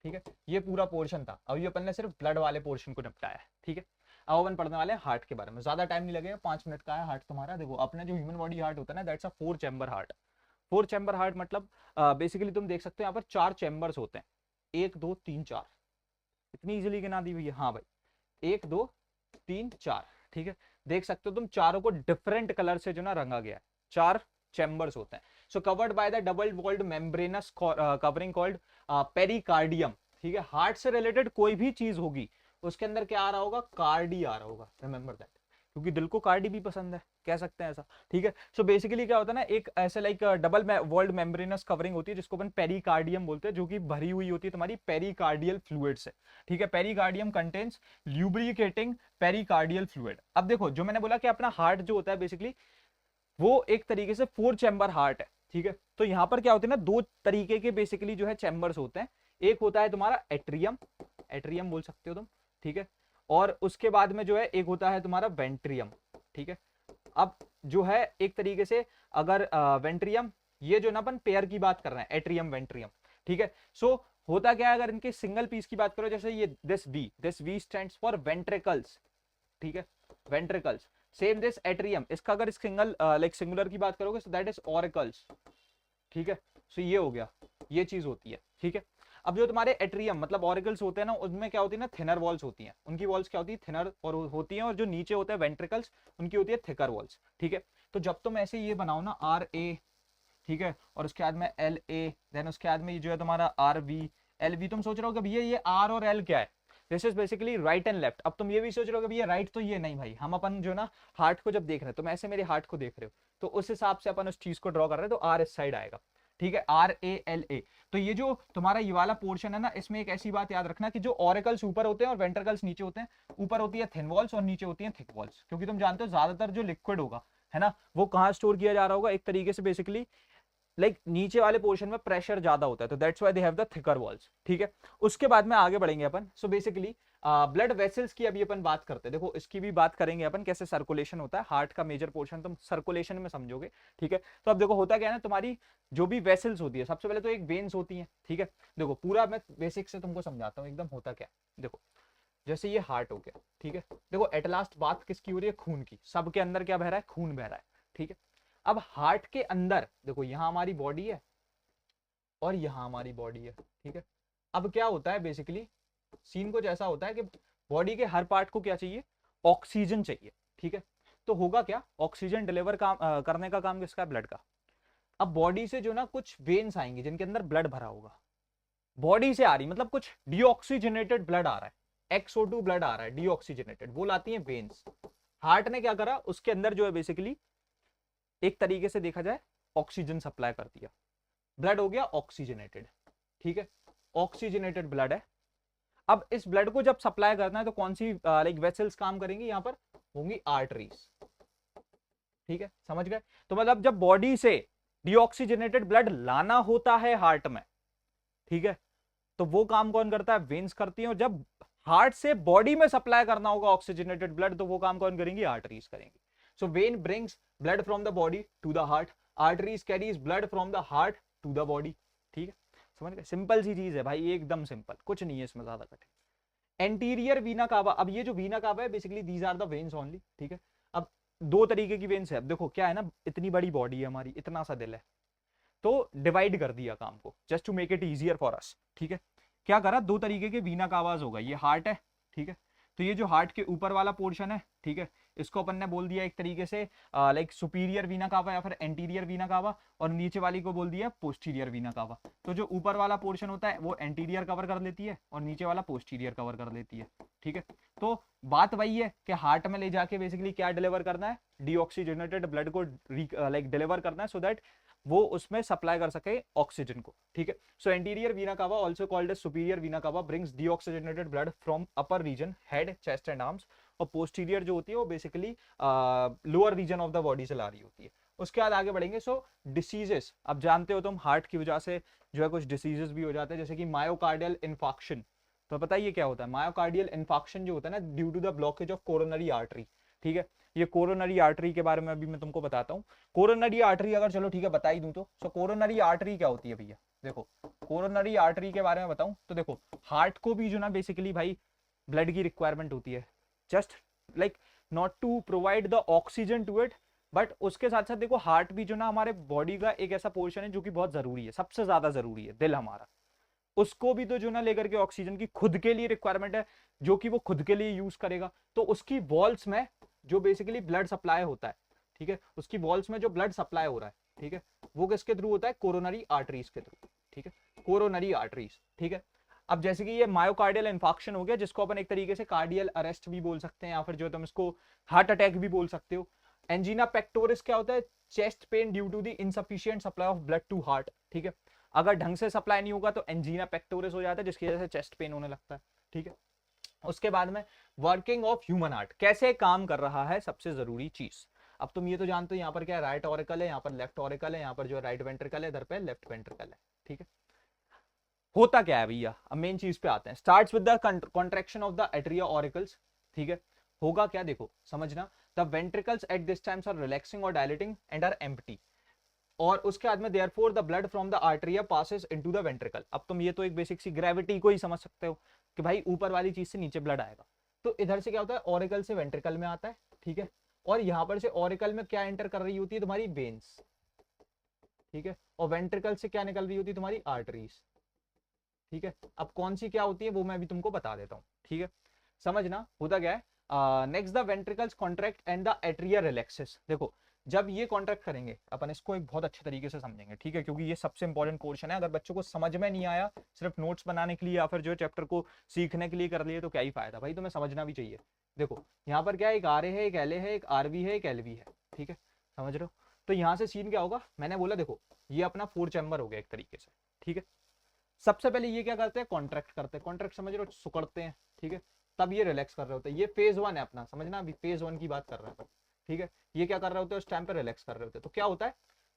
A: ठीक है। ये पूरा पोर्शन था, अब ये अपन ने सिर्फ ब्लड वाले पोर्शन को निपटाया है, ठीक है। अब अपन पढ़ने वाले हैं हार्ट के बारे में। ज्यादा टाइम नहीं लगेगा, 5 मिनट का है हार्ट तुम्हारा। देखो अपने जो ह्यूमन बॉडी हार्ट होता है ना, that's a 4 chamber heart. 4 chamber heart मतलब बेसिकली तुम देख सकते हो यहाँ पर 4 चैम्बर्स होते हैं, 1 2 3 4, इतनी इजीली गिना दी हुई है, हाँ भाई, 1 2 3 4, ठीक है। देख सकते हो तुम, चारों को डिफरेंट कलर से जो ना रंगा गया है। 4 चैम्बर्स होते हैं। So covered by the double walled membranous covering called pericardium. ठीक है, हार्ट से रिलेटेड कोई भी चीज होगी उसके अंदर क्या आ रहा होगा, कार्डी आ रहा होगा, रिमेंबर दैट, क्योंकि दिल को कार्डी भी पसंद है, कह सकते हैं ऐसा। ठीक है, सो बेसिकली क्या होता है ना, एक ऐसे like double walled membranous covering होती है जिसको अपन पेरिकार्डियम बोलते हैं, जो कि भरी हुई होती है तुम्हारी पेरिकार्डियल फ्लूइड से। ठीक है, pericardium contains lubricating pericardial fluid. अब देखो, जो मैंने बोला कि अपना हार्ट जो होता है बेसिकली वो एक तरीके से 4 चैम्बर हार्ट है। ठीक है, तो यहां पर क्या होते हैं ना, 2 तरीके के बेसिकली जो है चैम्बर्स होते हैं। एक होता है तुम्हारा एट्रियम, एट्रियम बोल सकते हो तुम। ठीक है, और उसके बाद में जो है एक होता है तुम्हारा वेंट्रियम। ठीक है, अब जो है एक तरीके से अगर वेंट्रियम, ये जो ना अपन पेयर की बात कर रहे हैं, एट्रियम वेंट्रियम। ठीक है, सो होता क्या है, अगर इनके सिंगल पीस की बात करो, जैसे ये this V stands for ventricles. ठीक है, वेंट्रिकल्स। सेम दिस एट्रियम, इसका अगर सिंगल लाइक सिंगुलर की बात करोगे तो दैट इज ऑरिकल्स। ठीक है, सो ये हो गया, ये चीज होती है। ठीक है, अब जो तुम्हारे एट्रियम मतलब ऑरिकल्स होते हैं ना, उनमें क्या होती है ना, थिनर वॉल्स होती हैं, उनकी वॉल्स क्या होती है, थिनर और होती हैं, और जो नीचे होते हैं वेंट्रिकल्स, उनकी होती है थिकर वॉल्स। ठीक है, तो जब तुम ऐसे ये बनाओ ना आर ए, ठीक है, और उसके बाद में एल ए, देन उसके बाद में ये जो है तुम्हारा आर वी एल वी, तुम सोच रहे हो कि भैया ये आर और एल क्या है, this is basically right and left. अब तुम ये भी सोच रहे हो कि भैया राइट तो ये नहीं भाई, हम अपन जो ना हार्ट को जब देख रहे हैं, तुम ऐसे मेरे हार्ट को देख रहे हो, तो उस हिसाब से अपन उस चीज को ड्रॉ कर रहे हैं, तो आर इस साइड आएगा। ठीक है, आर ए एल ए। तो ये जो तुम्हारा ये वाला पोर्शन है ना, इसमें एक ऐसी बात याद रखना कि जो ऑरिकल्स ऊपर होते हैं और वेंट्रिकल्स नीचे होते हैं, ऊपर होती है थिन वॉल्स और नीचे होती है थिक वॉल्स, क्योंकि तुम जानते हो ज्यादातर जो लिक्विड होगा है ना, वो कहाँ स्टोर किया जा रहा होगा, एक तरीके से बेसिकली लाइक नीचे वाले पोर्शन में प्रेशर ज्यादा होता है, तो that's why they have the thicker walls. ठीक है, उसके बाद में आगे बढ़ेंगे अपन। सो बेसिकली ब्लड वेसल्स की अभी अपन बात करते हैं, देखो इसकी भी बात करेंगे अपन, कैसे सर्कुलेशन होता है, हार्ट का मेजर पोर्शन तुम सर्कुलेशन में समझोगे। ठीक है, तो अब देखो होता क्या है ना, तुम्हारी जो भी वेसल्स होती है, सबसे पहले तो एक वेन्स होती है। ठीक है, देखो पूरा मैं बेसिक से तुमको समझाता हूँ एकदम होता क्या। देखो जैसे ये हार्ट हो गया, ठीक है, देखो एट लास्ट बात किसकी हो रही है, खून की, सबके अंदर क्या बह रहा है, खून बह रहा है। ठीक है, अब हार्ट के अंदर देखो, यहां हमारी बॉडी है और यहां हमारी बॉडी है। ठीक है, अब क्या होता है बेसिकली, सीन कुछ ऐसा होता है कि बॉडी के हर पार्ट को क्या चाहिए, ऑक्सीजन चाहिए। ठीक है, तो होगा क्या, ऑक्सीजन डिलीवर करने का काम किसका है, ब्लड का। अब बॉडी से जो ना कुछ वेन्स आएंगे जिनके अंदर ब्लड भरा होगा, बॉडी से आ रही मतलब कुछ डीऑक्सीजनेटेड ब्लड आ रहा है, XO2 ब्लड आ रहा है डीऑक्सीजनेटेड, वो लाती है वेन्स। हार्ट ने क्या करा, उसके अंदर जो है बेसिकली एक तरीके से देखा जाए ऑक्सीजन सप्लाई कर दिया, ब्लड हो गया ऑक्सीजनेटेड। ठीक है, ऑक्सीजनेटेड ब्लड है। अब इस ब्लड को जब सप्लाई करना है तो कौन सी लाइक वेसल्स काम करेंगी, यहां पर होंगी आर्टरीज। ठीक है, समझ गए। तो मतलब जब बॉडी से डीऑक्सीजनेटेड ब्लड लाना होता है हार्ट में, ठीक है, तो वो काम कौन करता है, वेन्स करती है। और जब हार्ट से बॉडी में सप्लाई करना होगा ऑक्सीजनेटेड ब्लड, तो वो काम कौन करेंगी, आर्टरीज करेंगी। So vein brings blood from the body to the heart, arteries carries blood from the heart to the body. ठीक है, समझ गए, सिंपल सी चीज है भाई, एकदम सिंपल, कुछ नहीं है इसमें ज्यादा कठिन। एंटीरियर वीना कावा, अब ये जो वीना कावा है basically these are the veins only. ठीक है, अब 2 तरीके की वेन्स है। अब देखो क्या है ना, इतनी बड़ी बॉडी है हमारी, इतना सा दिल है, तो डिवाइड कर दिया काम को just to make it easier for us. ठीक है, क्या करा, 2 तरीके के वीना कावाज होगा, ये हार्ट है। ठीक है, तो ये जो हार्ट के ऊपर वाला पोर्शन है, ठीक है, इसको अपन ने बोल दिया एक तरीके से लाइक सुपीरियर वीना कावा या फिर एंटीरियर वीना कावा, और नीचे वाली को बोल दिया पोस्टीरियर वीना कावा। तो जो ऊपर वाला पोर्शन होता है वो एंटीरियर कवर कर लेती है और नीचे वाला पोस्टीरियर कवर कर लेती है। ठीक है, तो बात वही है कि हार्ट में ले जाके बेसिकली क्या डिलीवर करना है, डीऑक्सीजनेटेड ब्लड को लाइक डिलीवर करना है, सो दैट वो उसमें सप्लाई कर सके ऑक्सीजन को। ठीक है, सो anterior vena cava also called as superior vena cava brings deoxygenated blood from upper region head chest and arms, और पोस्टीरियर जो होती है वो basically lower region of the body से ला रही होती है। उसके बाद आगे बढ़ेंगे। सो डिसीजेस, अब जानते हो तुम हार्ट की वजह से जो है कुछ डिसीजेस भी हो जाते हैं, जैसे कि मायोकार्डियल इन्फाक्शन। तो बताइए क्या होता है मायोकार्डियल इन्फाक्शन, जो होता है ना due to the blockage of coronary artery. ठीक है, ये कोरोनरी आर्टरी के बारे में अभी मैं तुमको बताता हूँ। कोरोनरी आर्टरी अगर चलो ठीक है बता ही दूं तो, सो कोरोनरी आर्टरी क्या होती है भैया, देखो कोरोनरी आर्टरी के बारे में बताऊं तो देखो, हार्ट को भी जो ना बेसिकली भाई ब्लड की रिक्वायरमेंट होती है, just like not to provide the oxygen to it, but उसके साथ साथ देखो हार्ट भी जो ना हमारे बॉडी का एक ऐसा पोर्शन है जो कि बहुत जरूरी है, सबसे ज्यादा जरूरी है, दिल हमारा, उसको भी तो जो ना लेकर के ऑक्सीजन की खुद के लिए रिक्वायरमेंट है, जो कि वो खुद के लिए यूज करेगा। तो उसकी वॉल्स में जो बेसिकली ब्लड सप्लाई होता है, ठीक है, उसकी वॉल्स में जो ब्लड सप्लाई हो रहा है, ठीक है, वो किसके थ्रू होता है, कोरोनरी आर्टरीज के थ्रू, ठीक है, कोरोनरी आर्टरीज, ठीक है। अब जैसे कि ये मायोकार्डियल इन्फाक्शन हो गया, जिसको अपन एक तरीके से कार्डियल अरेस्ट भी बोल सकते हैं, या फिर जो तुम इसको हार्ट अटैक भी बोल सकते हो। एंजीना पेक्टोरिस क्या होता है, chest pain due to the insufficient supply of blood to heart, ठीक है, अगर ढंग से सप्लाई नहीं होगा तो एंजीना पेक्टोरिस हो जाता है, जिसकी वजह से चेस्ट पेन होने लगता है, ठीक है। उसके बाद में वर्किंग ऑफ ह्यूमन हार्ट कैसे काम कर रहा है, सबसे जरूरी चीज। अब तुम ये तो जानते हो यहाँ पर क्या है, राइट ऑरिकल है, यहाँ पर लेफ्ट ऑरिकल है, यहाँ पर जो राइट वेंट्रिकल है, इधर पे लेफ्ट वेंट्रिकल है, ठीक है। होता क्या है भैया, अब मेन चीज पे आते हैं। Starts with the contraction of the atria auricles, ठीक है। होगा क्या, देखो समझना, the ventricles at this times are relaxing और डायलेटिंग एंड आर एम्प्टी, और उसके बाद में therefore the blood from the atria passes into the ventricle. अब तुम ये तो एक बेसिक सी ग्रेविटी को ही समझ सकते हो कि भाई ऊपर वाली चीज से नीचे ब्लड आएगा, तो इधर से क्या होता है, ऑरिकल से वेंट्रिकल में आता है, ठीक है, और यहाँ पर से ऑरिकल में क्या एंटर कर रही होती है, तुम्हारी वेन्स, ठीक है, और वेंट्रिकल से क्या निकल रही होती है, तुम्हारी आर्टरीज, ठीक है। अब कौन सी क्या होती है वो मैं भी तुमको बता देता हूँ, ठीक है, समझना। होता क्या है, next the ventricles contract and the atria relaxes. देखो जब ये कॉन्ट्रैक्ट करेंगे अपन इसको एक बहुत अच्छे तरीके से समझेंगे, ठीक है, क्योंकि ये सबसे इंपॉर्टेंट पोर्शन है। अगर बच्चों को समझ में नहीं आया, सिर्फ नोट्स बनाने के लिए या फिर जो चैप्टर को सीखने के लिए कर लिए, तो क्या ही फायदा भाई, तुम्हें समझना भी चाहिए। देखो यहाँ पर क्या है, एक आर ए है, एक एल ए है, एक आरवी है, एक एलवी है, ठीक है, समझ रहे हो। तो यहाँ से सीन क्या होगा, मैंने बोला देखो ये अपना 4 चैम्बर हो गया एक तरीके से, ठीक है। सबसे पहले ये क्या करते हैं, कॉन्ट्रैक्ट करते हैं, कॉन्ट्रैक्ट समझ रहे हो, सुकड़ते हैं, ठीक है, तब ये रिलैक्स कर रहे होते हैं। ये फेज 1 है अपना, समझना, अभी फेज 1 की बात कर रहे हैं, ठीक है। ये क्या कर रहे होते हैं, उस टाइम पे रिलैक्स कर रहे होते हैं। तो क्या होता है,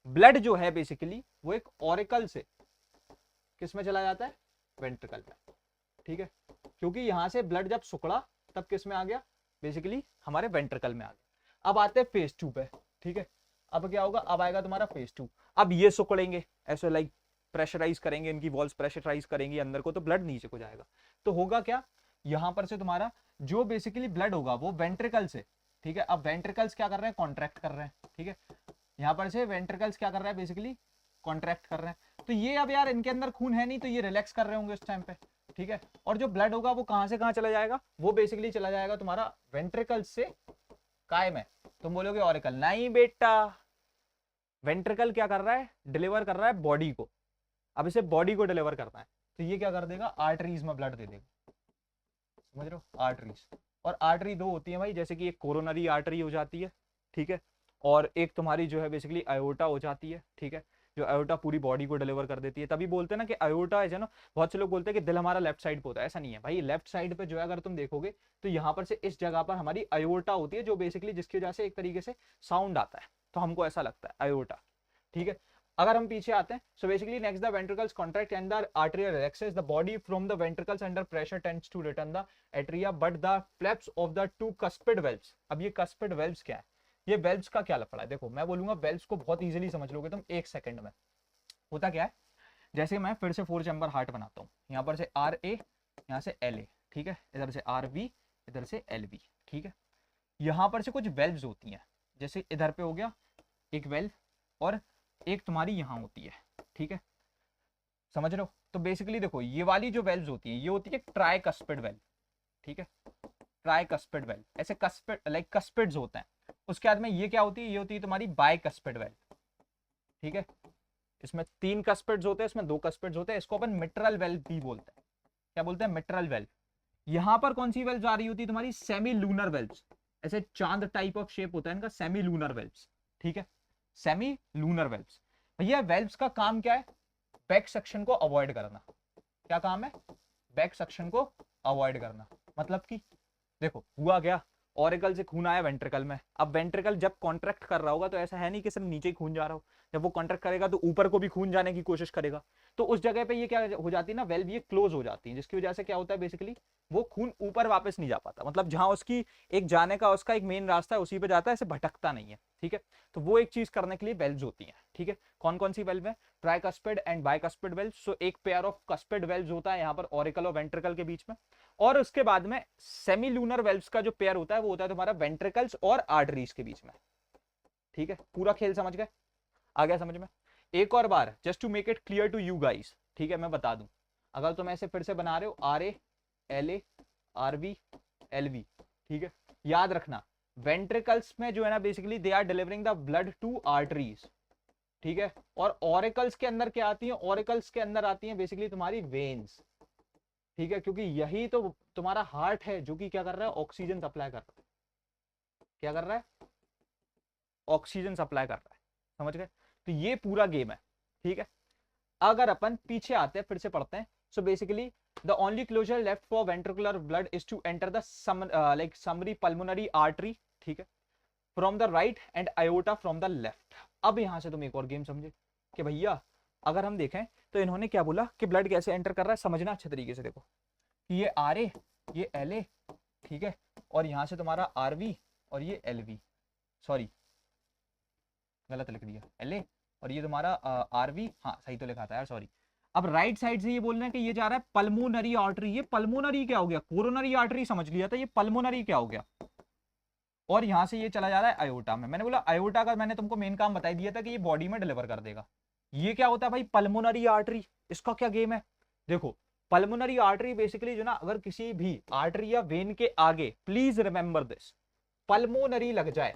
A: ब्लड जो है बेसिकली वो एक ऑरिकल से किस में चला जाता है, वेंट्रिकल में, ठीक है, क्योंकि यहां से ब्लड जब सुकड़ा तब किस में आ गया, बेसिकली हमारे वेंट्रिकल में आ गया। अब आते हैं फेज 2 पे, ठीक है। अब क्या होगा, अब आएगा तुम्हारा फेज 2। अब ये सुकड़ेंगे ऐसे, लाइक प्रेशराइज करेंगे, इनकी वॉल्स प्रेशराइज करेंगे अंदर को, तो ब्लड नीचे को जाएगा। तो होगा क्या, यहां पर से तुम्हारा जो बेसिकली ब्लड होगा वो वेंट्रिकल से, ठीक है। अब वेंट्रिकल्स क्या कर रहे हैं, कॉन्ट्रैक्ट कर रहे हैं, ठीक है, यहां पर से वेंट्रिकल्स क्या कर रहा है, बेसिकली कॉन्ट्रैक्ट कर रहे हैं। तो ये अब यार इनके अंदर खून है नहीं, तो ये रिलैक्स कर रहे होंगे उस टाइम पे, ठीक है। और जो ब्लड होगा वो कहां से कहां चला जाएगा, वो बेसिकली चला जाएगा तुम्हारा वेंट्रिकल से काय में। तुम बोलोगे ऑरिकल, नहीं बेटा, वेंट्रिकल क्या कर रहा है, डिलीवर कर रहा है बॉडी को। अब इसे बॉडी को डिलीवर करना है, तो ये क्या कर देगा, आर्टरीज में ब्लड दे देगा, समझ रहे हो, आर्टरीज। और आर्टरी दो होती है भाई, जैसे कि एक कोरोनरी आर्टरी हो जाती है, ठीक है, और एक तुम्हारी जो है बेसिकली अयोटा हो जाती है, ठीक है, जो अयोटा पूरी बॉडी को डिलीवर कर देती है। तभी बोलते हैं ना कि अयोटा है ना, बहुत से लोग बोलते हैं कि दिल हमारा लेफ्ट साइड पे होता है, ऐसा नहीं है भाई। लेफ्ट साइड पे जो है अगर तुम देखोगे तो यहाँ पर से इस जगह पर हमारी अयोटा होती है, जो बेसिकली जिसकी वजह से एक तरीके से साउंड आता है, तो हमको ऐसा लगता है अयोटा, ठीक है। अगर हम पीछे आते हैं, so basically next the ventricles contract and the atria relaxes, the body from the ventricles under pressure tends to return the atria but the flaps of the 2 cuspid valves. अब ये कस्पिड वेल्व्स क्या है, ये valves का क्या लफड़ा है, देखो मैं बोलूंगा वेल्व्स को बहुत इजीली समझ लोगे तुम 1 सेकंड में। होता क्या है, जैसे मैं फिर से 4 चैम्बर हार्ट बनाता हूँ, यहाँ पर से आर ए, यहाँ से एल ए, ठीक है, इधर से आर वी, इधर से एल वी, ठीक है। यहाँ पर से कुछ वेल्व्स होती हैं, जैसे इधर पे हो गया एक वेल्व, और एक तुम्हारी यहाँ होती है, ठीक है, समझ रहे हो। तो बेसिकली देखो ये वाली जो वेल्व्स होती है, ये होती है ट्राइकस्पिड वेल्व, ठीक है, ट्राइकस्पिड वेल्व, ऐसे कस्पिड लाइक कस्पिड्स होते हैं। उसके बाद में ये क्या होती है, ये होती है तुम्हारी बाइकस्पिड वेल्व, ठीक है, इसमें 3 कस्पिड्स होते हैं, इसमें 2 कस्पिड्स होते हैं, इसको अपन मिट्रल वेल्व भी बोलते हैं। क्या बोलते हैं, मिट्रल वेल्व। यहाँ पर कौन सी वेल्व आ रही होती है, तुम्हारी सेमी लूनर वेल्व्स, ऐसे चांद टाइप ऑफ शेप होता है इनका, सेमी लूनर वेल्व्स, ठीक है, सेमी लूनर वेल्व्स। भैया वेल्व्स का काम क्या है, बैक सेक्शन को अवॉइड करना। क्या काम है, बैक सेक्शन को अवॉइड करना। मतलब कि देखो हुआ क्या, ऑरिकल से खून आया वेंट्रिकल में, अब वेंट्रिकल जब कॉन्ट्रैक्ट कर रहा होगा तो ऐसा है नहीं कि सिर्फ नीचे ही खून जा रहा हो, जब वो कॉन्ट्रैक्ट करेगा तो ऊपर को भी खून जाने की कोशिश करेगा। तो उस जगह पे ये क्या हो जाती है ना, वेल्व ये क्लोज हो जाती है, जिसकी वजह से क्या होता है, बेसिकली वो खून ऊपर वापस नहीं जा पाता, मतलब जहां उसकी एक जाने का उसका एक मेन रास्ता है उसी पे जाता है, ऐसे भटकता नहीं है, ठीक है। तो वो एक चीज करने के लिए वेल्व्स होती हैं, ठीक है। कौन कौन सी वेल्व है, ट्राइकस्पिड एंड बाइकस्पिड वेल्व। सो एक पेयर ऑफ कस्पिड वेल्व्स होता है यहाँ पर ऑरिकल और वेंट्रिकल के बीच में, और उसके बाद में सेमी लूनर वेल्व्स का जो पेयर होता है वो होता है तुम्हारा वेंट्रिकल्स और आर्टरीज के बीच में, ठीक है। पूरा खेल समझ गए, आ गया समझ में। एक और बार just to make it clear to you guys, ठीक है, मैं बता दूं, अगर तुम ऐसे फिर से बना रहे हो R A L A R V L V, ठीक है, याद रखना वेंट्रिकल्स में जो है ना basically they are delivering the blood to arteries, ठीक है। और ऑरिकल्स के अंदर क्या आती है, ऑरिकल्स के अंदर आती है बेसिकली तुम्हारी वेन्स, ठीक है, क्योंकि यही तो तुम्हारा हार्ट है जो कि क्या कर रहा है, ऑक्सीजन सप्लाई कर रहा है, क्या कर रहा है, ऑक्सीजन सप्लाई कर रहा है, समझ गए। तो ये पूरा गेम है, ठीक है। अगर अपन पीछे आते हैं फिर से पढ़ते हैं, so basically the only closure left for ventricular blood is to enter the like summary pulmonary artery, ठीक है, from the right and aorta from the left. अब यहां से तुम एक और गेम समझे कि भैया अगर हम देखें तो इन्होंने क्या बोला कि ब्लड कैसे एंटर कर रहा है, समझना अच्छे तरीके से। देखो कि ये आर ए, ये एल ए, ठीक है, और यहां से तुम्हारा आर वी और ये एल वी, सॉरी गलत लिख दिया, एल ए, और ये तुम्हारा आर वी, हाँ सही तो लिखा था यार, सॉरी। अब राइट साइड से ये बोल रहे हैं कि ये जा रहा है पल्मोनरी आर्टरी। ये पल्मोनरी क्या हो गया, कोरोनरी आर्टरी समझ लिया था, ये पल्मोनरी क्या हो गया, और यहां से ये चला जा रहा है आयोटा में। मैंने बोला आयोटा का मैंने तुमको मेन काम बता दिया था कि ये बॉडी में डिलीवर कर देगा। ये क्या होता है भाई, पल्मोनरी आर्टरी, इसका क्या गेम है। देखो पल्मोनरी आर्टरी बेसिकली जो ना, अगर किसी भी आर्टरी या वेन के आगे, प्लीज रिमेंबर दिस, पल्मोनरी लग जाए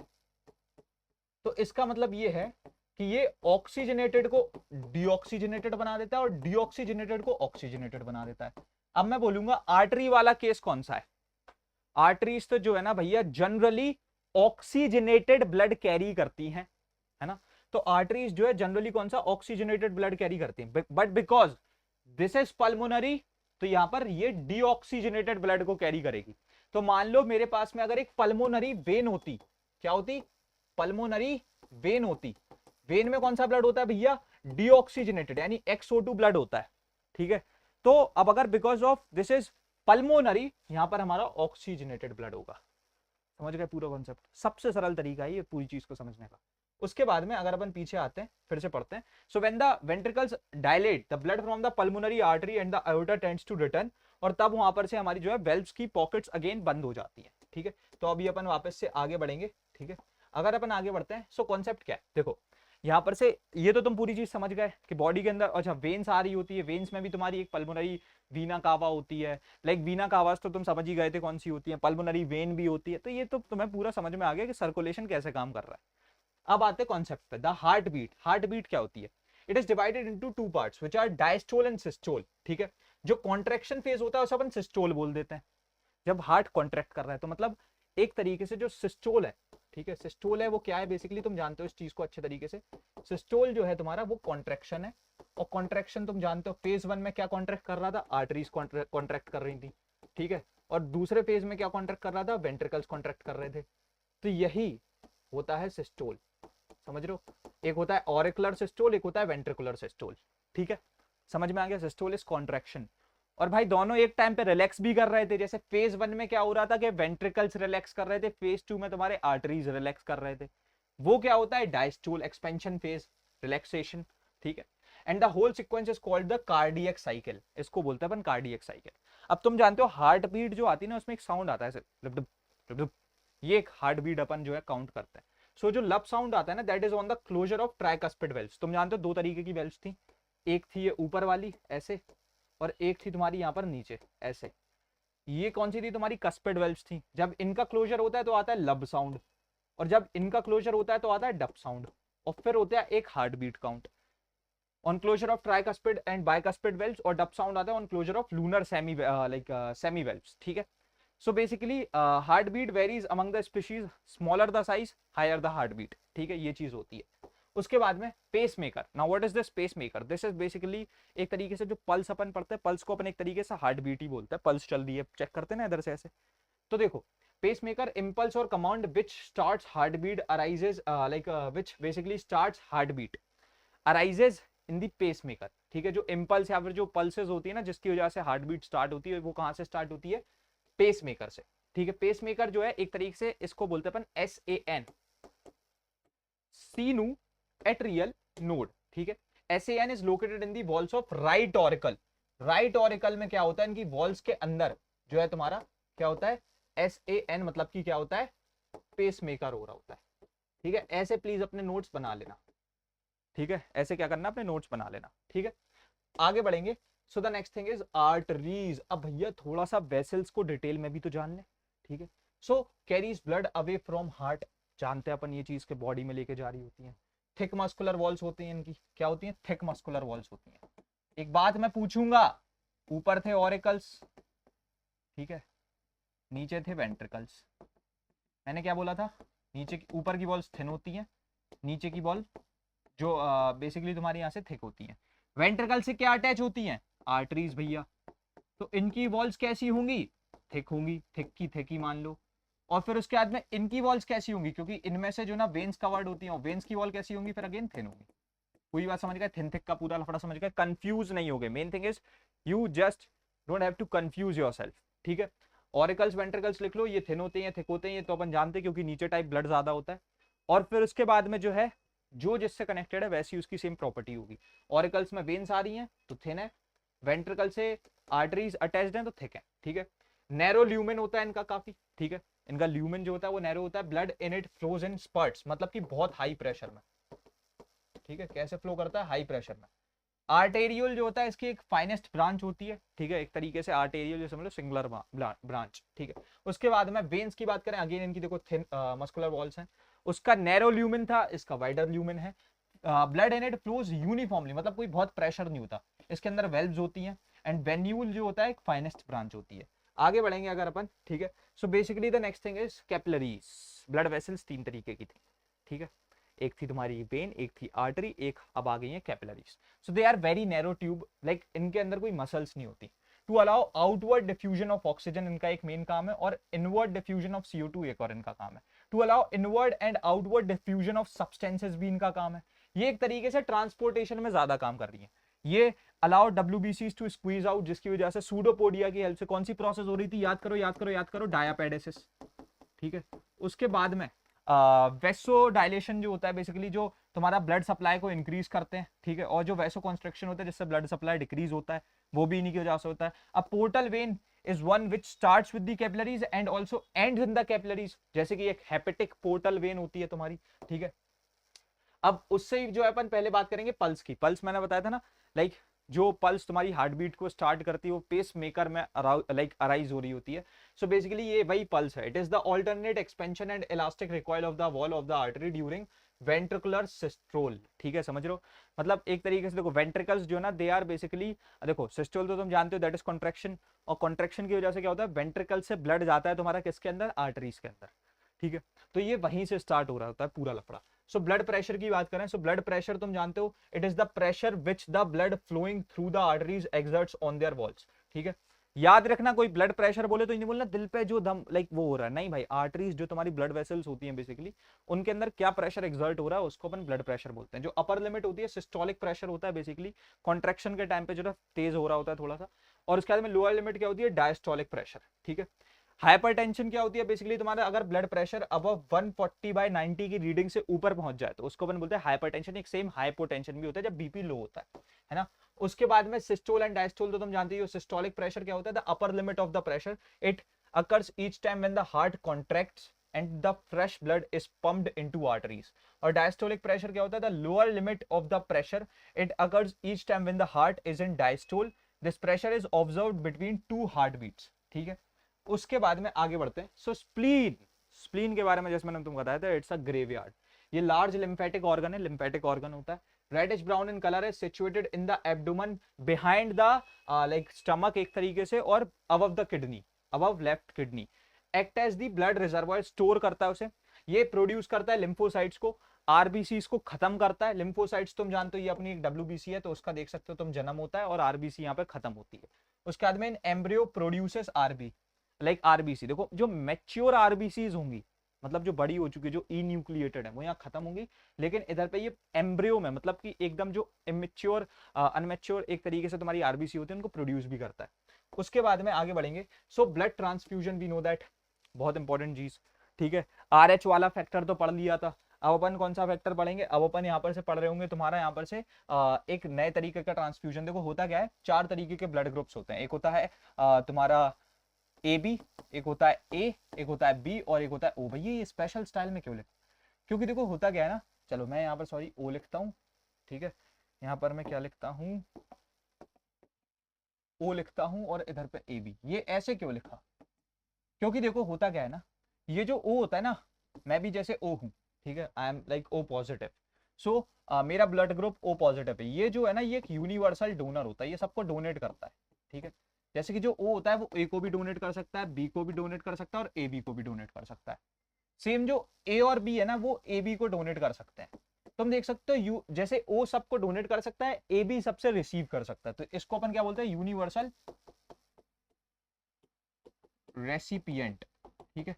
A: तो इसका मतलब ये है कि ये ऑक्सीजनेटेड को डीऑक्सीजनेटेड बना देता है और डीऑक्सीजनेटेड को ऑक्सीजनेटेड बना देता है। अब मैं बोलूंगा आर्टरी वाला केस कौन सा है, आर्टरीज तो जो है ना भैया जनरली ऑक्सीजनेटेड ब्लड कैरी करती हैं, है ना। तो आर्टरीज जो है जनरली कौन सा, ऑक्सीजनेटेड ब्लड कैरी करती हैं, but because this is pulmonary तो यहां पर ये डीऑक्सीजनेटेड ब्लड को कैरी करेगी। तो मान लो मेरे पास में अगर एक पल्मोनरी वेन होती, क्या होती, पल्मोनरी वेन होती, वेन में कौन सा ब्लड होता है भैया, डीऑक्सीजनेटेड यानी XO2 ब्लड होता है, ठीक है। तो अब अगर because of this is pulmonary, यहां पर हमारा ऑक्सीजनेटेड ब्लड होगा, समझ गए पूरा कॉन्सेप्ट। सबसे सरल तरीका है ये पूरी चीज को समझने का। उसके बाद में अगर अपन पीछे आते हैं फिर से पढ़ते हैं, so when the ventricles dilate the blood from the pulmonary artery and the aorta tends to return, और तब वहां पर से हमारी जो है वेल्व्स की पॉकेट्स अगेन बंद हो जाती है, ठीक है। तो अभी अपन वापस से आगे बढ़ेंगे, ठीक है। अगर अपन आगे बढ़ते हैं, सो कॉन्सेप्ट क्या है, देखो यहाँ पर से ये तो तुम पूरी चीज समझ गए कि बॉडी के अंदर अच्छा वेन्स आ रही होती है, वेन्स में भी तुम्हारी एक पल्मोनरी वीना कावा होती है, लाइक वीना कावास तो तुम समझ ही गए थे कौन सी होती है, पल्मोनरी वेन भी होती है। तो ये तो तुम्हें पूरा समझ में आ गया कि सर्कुलेशन कैसे काम कर रहा है। अब आते हैं कॉन्सेप्ट पे, the heart beat. Heart beat क्या होती है, it is divided into two parts which are diastole and systole, ठीक है। जो कॉन्ट्रैक्शन फेज होता है उसे अपन सिस्टोल बोल देते हैं, जब हार्ट कॉन्ट्रैक्ट कर रहा है। तो मतलब एक तरीके से जो सिस्टोल है, ठीक है, सिस्टोल है वो क्या है बेसिकली, तुम जानते हो इस चीज को अच्छे तरीके से। सिस्टोल जो है तुम्हारा वो कॉन्ट्रैक्शन है, और कॉन्ट्रैक्शन तुम जानते हो फेज 1 में क्या कॉन्ट्रैक्ट कर रहा था, आर्टरीज कॉन्ट्रैक्ट कर रही थी, ठीक है। और दूसरे फेज में क्या कॉन्ट्रैक्ट कर रहा था, वेंट्रिकल्स कॉन्ट्रैक्ट कर रहे थे। तो यही होता है सिस्टोल, समझ रहे हो। एक होता है ऑरिकुलर सिस्टोल, एक होता है वेंट्रिकुलर सिस्टोल, ठीक है। समझ में आ गया, सिस्टोल इज कॉन्ट्रैक्शन। और भाई दोनों एक टाइम पे रिलैक्स भी कर रहे थे, जैसे फेज 1 में क्या हो रहा था कि वेंट्रिकल्स रिलैक्स कर रहे थे, फेज 2 में तुम्हारे आर्टरीज रिलैक्स कर रहे थे। वो क्या होता है, डायस्टोल एक्सपेंशन फेज, रिलैक्सेशन, ठीक है। And the whole sequence is called the cardiac cycle, इसको बोलते हैं अपन कार्डियक साइकिल। अब तुम जानते हो हार्ट बीट जो आती है ना, उसमें एक साउंड आता है, ये एक हार्ट बीट अपन जो है काउंट करते हैं। सो जो लब साउंड आता है ना, that is on the closure of tricuspid valves. तुम जानते हो दो तरीके की वेल्व्स थी, एक थी ये ऊपर वाली ऐसे, और एक थी तुम्हारी यहाँ पर नीचे ऐसे। ये कौन सी थी, तुम्हारी कस्पिड वेल्व्स थी। जब इनका क्लोजर होता है तो आता है लब साउंड, और जब इनका क्लोजर होता है तो आता है डप साउंड, और फिर होता है एक heart beat count on closure of tricuspid and bicuspid valves, और डप साउंड आता है on closure of lunar semi semi valves, ठीक है। So basically heartbeat varies among the species, smaller the size, higher the heartbeat, ठीक है, ये चीज होती है। उसके बाद में pacemaker. Now what is this pacemaker, this is basically एक तरीके से जो पल्स अपन पढ़ते हैं, पल्स को अपन एक तरीके से हार्ट बीट ही बोलते हैं, पल्स चल रही है चेक करते हैं ना इधर से ऐसे। तो देखो पेस मेकर इम्पल्स और command which starts heart beat arises like which basically starts heart beat arises in the pacemaker, ठीक है। जो इम्पल्स या फिर जो पल्सेस होती है ना जिसकी वजह से हार्ट बीट स्टार्ट होती है, वो कहां से स्टार्ट होती है, पेस मेकर से, ठीक है। पेस मेकर जो है एक तरीके से इसको बोलते हैं अपन SAN, सीनु एट्रियल नोड, ठीक है। SAN is located in the walls of right auricle. Right auricle में क्या होता है, इनकी वॉल्स के अंदर जो है तुम्हारा क्या होता है, SAN मतलब कि क्या होता है, पेस मेकर हो रहा होता है, ठीक है। ऐसे प्लीज अपने नोट्स बना लेना, ठीक है, ऐसे क्या करना, अपने नोट्स बना लेना, ठीक है। आगे बढ़ेंगे। So the next thing is arteries. अब भैया थोड़ा सा वेसल्स को डिटेल में भी तो जान ले, ठीक है। So carries blood away from heart, जानते हैं अपन ये चीज के बॉडी में लेके जा रही होती है। थिक मस्कुलर वॉल्स होती हैं इनकी, क्या होती हैं? थिक मस्कुलर वॉल्स होती हैं। एक बात मैं पूछूंगा, ऊपर थे ऑरिकल्स, ठीक है, नीचे थे वेंट्रिकल्स। मैंने क्या बोला था? नीचे ऊपर की वॉल्स थिन होती हैं, नीचे की वॉल जो बेसिकली तुम्हारी यहाँ से थिक होती है। वेंट्रिकल से क्या अटैच होती हैं? आर्टरीज भैया। तो इनकी वॉल्स कैसी होंगी? थिक होंगी, थिक की थिक ही मान लो। और फिर उसके बाद में इनकी वॉल्स कैसी होंगी? क्योंकि इनमें से जो ना वेन्स कवर्ड होती हैं, वेन्स की वॉल कैसी होंगी? फिर अगेन थिन होगी। पूरी बात समझ गए? थिन थिक का पूरा लफड़ा समझ गए? कंफ्यूज नहीं हो गए। Main thing is you just don't have to confuse yourself, ठीक है। ऑरिकल्स वेंट्रिकल्स लिख लो, ये थिन होते हैं, थिक होते हैं, ये तो अपन जानते हैं क्योंकि नीचे टाइप ब्लड ज्यादा होता है। और फिर उसके बाद में जो है, जो जिससे कनेक्टेड है वैसी उसकी सेम प्रॉपर्टी होगी। ऑरिकल्स में वेन्स आ रही हैं तो थिन है, वेंट्रिकल से आर्टरीज अटैच्ड हैं तो थिक है, ठीक है। नैरो ल्यूमेन होता है इनका काफी, ठीक है। इनका ल्यूमेन जो होता है वो नैरो होता है। Blood in it flows in sprouts, मतलब कि बहुत हाई प्रेशर में, ठीक है। कैसे फ्लो करता है? हाई प्रेशर में। आर्टेरियल जो होता है इसकी एक फाइनेस्ट ब्रांच होती है, ठीक है। एक तरीके से आर्टेरियल जो समझ लो सिंगुलर ब्रांच, ठीक है। उसके बाद में वेन्स की बात करें, अगेन इनकी देखो थिन मस्कुलर वॉल्स हैं। उसका नैरो ल्यूमेन था, इसका वाइडर ल्यूमेन है। Blood in it flows uniformly, मतलब कोई बहुत प्रेशर नहीं होता। इसके अंदर वेल्व्स होती हैं एंड वेन्यूल जो होता है एक फाइनेस्ट ब्रांच होती है। आगे बढ़ेंगे अगर अपन, ठीक है। सो basically the next thing is capillaries. Blood vessels तीन तरीके की थी, ठीक है। एक थी तुम्हारी वेन, एक थी आर्टरी, एक अब आ गई है capillaries. So they are very narrow tube, like इनके अंदर कोई मसल्स नहीं होती। To allow outward diffusion of oxygen इनका एक मेन काम है, और इनवर्ड डिफ्यूजन ऑफ CO2 एक और इनका काम है। To allow inward and outward diffusion of substances भी इनका काम है। ये एक तरीके से ट्रांसपोर्टेशन में ज्यादा काम कर रही है। ये allow WBCs to squeeze out, जिसकी वजह से सूडोपोडिया की हेल्प से कौन सी प्रोसेस हो रही थी? याद करो याद करो याद करो, डायापेडेसिस, ठीक है। उसके बाद में वेसो डायलेशन जो होता है, बेसिकली जो तुम्हारा ब्लड सप्लाई को इंक्रीज करते हैं, ठीक है। और जो वेसो कॉन्स्ट्रक्शन होता है जिससे ब्लड सप्लाई डिक्रीज होता है, वो भी इन्हीं की वजह से होता है। A portal vein is one which starts with the capillaries and also ends in the capillaries, जैसे कि एक हेपेटिक पोर्टल वेन होती है तुम्हारी, ठीक है। अब उससे जो है अपन पहले बात करेंगे पल्स की। पल्स मैंने बताया था ना, लाइक जो पल्स तुम्हारी हार्ट बीट को स्टार्ट करती है वो पेस मेकर में लाइक अराइज हो रही होती है। सो बेसिकली ये वही पल्स है। It is the alternate expansion and elastic recoil of the wall of the artery during ventricular systole, ठीक है, समझ रहे हो? मतलब एक तरीके से देखो, वेंट्रिकल्स जो ना दे आर बेसिकली, देखो सिस्टोल तो तुम जानते हो, दैट इज कॉन्ट्रैक्शन। और कॉन्ट्रैक्शन की वजह से क्या होता है? वेंट्रिकल से ब्लड जाता है तुम्हारा किसके अंदर? आर्टरीज के अंदर, ठीक है। तो ये वहीं से स्टार्ट हो रहा होता है पूरा लफड़ा। सो ब्लड प्रेशर की बात करें, सो ब्लड प्रेशर तुम जानते हो, it is the pressure which the blood flowing through the arteries exerts on their walls, ठीक है। याद रखना, कोई ब्लड प्रेशर बोले तो नहीं बोलना दिल पे जो दम लाइक वो हो रहा है, नहीं भाई। आर्टरीज जो तुम्हारी ब्लड वेसल्स होती हैं बेसिकली, उनके अंदर क्या प्रेशर एक्सर्ट हो रहा है उसको अपन ब्लड प्रेशर बोलते हैं। जो अपर लिमिट होती है सिस्टोलिक प्रेशर होता है, बेसिकली कॉन्ट्रेक्शन के टाइम पे जो तेज हो रहा होता है थोड़ा सा। और उसके बाद में लोअर लिमिट क्या होती है? डायस्टोलिक प्रेशर, ठीक है। हाइपरटेंशन क्या होती है? बेसिकली तुम्हारा अगर ब्लड प्रेशर अबव 140/90 की रीडिंग से ऊपर पहुंच जाए तो उसको अपन बोलते हैं हाइपरटेंशन। एक सेम हाइपोटेंशन भी होता है जब बीपी लो होता है ना। उसके बाद में सिस्टोल एंड डायस्टोल तो तुम जानते ही हो। सिस्टोलिक प्रेशर क्या होता है? The upper limit of the pressure, it occurs each time when the heart contracts and the fresh blood is pumped into arteries. और डायस्टोलिक प्रेशर क्या होता है? The lower limit of the pressure, it occurs each time when the heart is in diastole. This pressure is observed between two heart beats, ठीक है। उसके बाद में आगे बढ़ते हैं। सो स्प्लीन, स्प्लीन के बारे में जैसे मैंने तुमको बताया था, इट्स अ ग्रेवयार्ड। ये लार्ज लिम्फेटिक ऑर्गन है, लिम्फेटिक ऑर्गन होता है। रेडिश ब्राउन इन कलर है, situated in the abdomen behind the like stomach एक तरीके से, और above the kidney, above left kidney. Act as the blood reservoir, store करता है उसे। ये प्रोड्यूस करता है लिम्फोसाइट्स को, आरबीसी को खत्म करता है। लिम्फोसाइट्स तुम जानते हो ये अपनी एक WBC है, तो उसका देख सकते हो तुम जन्म होता है और आरबीसी यहाँ पे खत्म होती है। उसके बाद में embryo produces RB, like RBC. देखो जो मैच्योर आरबीसीज होंगी, मतलब जो बड़ी हो चुकी, जो ई न्यूक्लिएटेड है, वो यहाँ खत्म होंगी। लेकिन इधर पे ये एम्ब्रियो में, मतलब कि एकदम जो इमेच्योर अनमेच्योर एक तरीके से तुम्हारी आरबीसी होती है, उनको प्रोड्यूस भी करता है। उसके बाद में आगे बढ़ेंगे। So blood transfusion we know that, बहुत इंपॉर्टेंट चीज, ठीक है। RH वाला फैक्टर तो पढ़ लिया था। अब अपन कौन सा फैक्टर पढ़ेंगे? अब अपन यहाँ पर से पढ़ रहे होंगे तुम्हारा यहाँ पर से एक नए तरीके का ट्रांसफ्यूजन। देखो होता क्या है, 4 तरीके के ब्लड ग्रुप्स होते हैं। एक होता है तुम्हारा AB, एक होता है A, एक होता है B, और एक होता है O। भैया ये स्पेशल स्टाइल में क्यों लिखा? क्योंकि देखो होता क्या है ना, चलो मैं यहाँ पर सॉरी O लिखता हूँ, ठीक है। यहाँ पर मैं क्या लिखता हूँ? O लिखता हूँ, और इधर पे AB। ये ऐसे क्यों लिखा? क्योंकि देखो होता क्या है ना, ये जो O होता है ना, मैं भी जैसे O हूँ, ठीक है, I am like O positive, so मेरा ब्लड ग्रुप O पॉजिटिव है। ये जो है ना, ये एक यूनिवर्सल डोनर होता है, ये सबको डोनेट करता है, ठीक है। जैसे कि जो O होता है वो A को भी डोनेट कर सकता है, B को भी डोनेट कर सकता है और AB को भी डोनेट कर सकता है। सेम जो A और B है ना, वो AB को डोनेट कर सकते हैं। तुम देख सकते हो यू, जैसे O सबको डोनेट कर सकता है, AB सबसे रिसीव कर सकता है, तो इसको अपन क्या बोलते हैं, यूनिवर्सल रेसिपिएंट, ठीक है।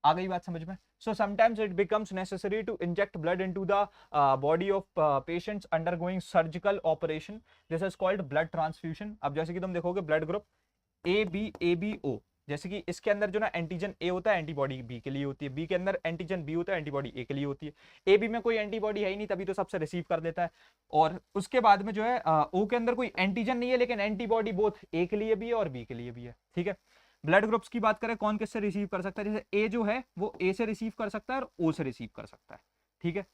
A: आ गई बात समझ में। So sometimes it becomes necessary to inject blood into the body of patients undergoing surgical operation, this is called blood transfusion. अब जैसे कि तुम देखोगे ब्लड ग्रुप AB जैसे कि इसके अंदर जो ना एंटीजन A होता है, एंटीबॉडी B के लिए होती है, B के अंदर एंटीजन B होता है, एंटीबॉडी A के लिए होती है। AB में कोई एंटीबॉडी है ही नहीं, तभी तो सबसे रिसीव कर देता है। और उसके बाद में जो है O के अंदर कोई एंटीजन नहीं है, लेकिन एंटीबॉडी बोथ A के लिए भी है और B के लिए भी है, ठीक है। ब्लड ग्रुप्स की बात करें कौन किससे रिसीव कर सकता है, जैसे A जो है वो A से रिसीव कर सकता है और O से रिसीव कर सकता है, ठीक है।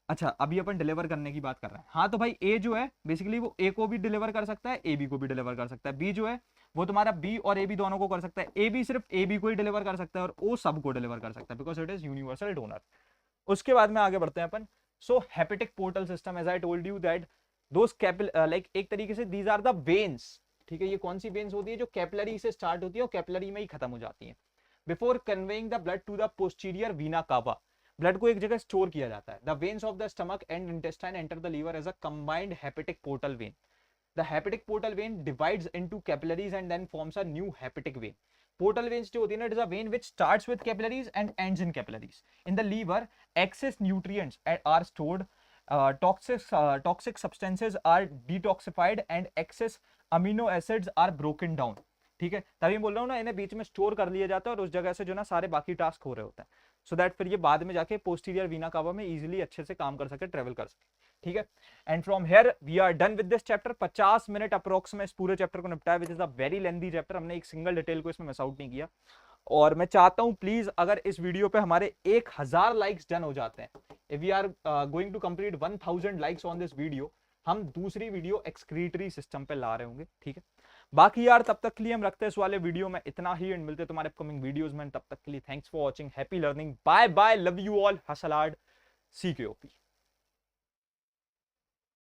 A: अच्छा, अभी अपन डिलीवर करने की बात कर रहे हैं। हाँ, तो भाई A जो है बेसिकली वो A को भी डिलीवर कर सकता है, AB को भी डिलीवर कर सकता है। B जो है वो तुम्हारा B और AB दोनों को कर सकता है। AB सिर्फ AB को ही डिलीवर कर सकता है और O सबको डिलीवर कर सकता है, because it is universal donor. उसके बाद में आगे बढ़ते हैं अपन। So hepatic portal system, as I told you that those like एक तरीके से दीज आर द वेन्स, ठीक है। ये कौन सी वेन्स होती है, जो कैपिलरी से स्टार्ट होती है और कैपिलरी में ही खत्म हो जाती है। Before conveying the blood to the posterior vena cava, blood को एक जगह स्टोर किया जाता है। The veins of the stomach and intestine enter the liver as a combined hepatic portal vein. The hepatic portal vein divides into capillaries and then forms a new hepatic vein. Portal veins जो होती है ना, it is a vein which starts with capillaries and ends in capillaries. In the liver, excess nutrients are stored, toxic substances are detoxified and excess amino acids are broken down. ठीक है, तभी बोल रहा हूँ ना, इन्हें बीच में स्टोर कर लिया जाता है और उस जगह से जो ना सारे बाकी टास्क हो रहे होते हैं, सो दैट फिर ये बाद में जाके पोस्टीरियर वीना कावा में इजीली अच्छे से काम कर सके, ट्रेवल कर सके, ठीक है। And from here we are done with this chapter. 50 minute approx में इस पूरे चैप्टर को निपटाया, which is a very lengthy chapter. हमने एक सिंगल डिटेल को इसमें मिस आउट नहीं किया। और मैं चाहता हूं प्लीज, अगर इस वीडियो पे हमारे 1000 लाइक्स डन हो जाते हैं, if we are going to complete 1000 likes on this video, हम दूसरी वीडियो एक्सक्रीटरी सिस्टम पे ला रहे होंगे, ठीक है। बाकी यार तब तक के लिए हम रखते हैं इस वाले वीडियो में इतना ही, एंड मिलते हैं तुम्हारे अपकमिंग वीडियोस में। तब तक के लिए thanks for watching, happy learning, bye bye, love you all, hustle hard, CKOP।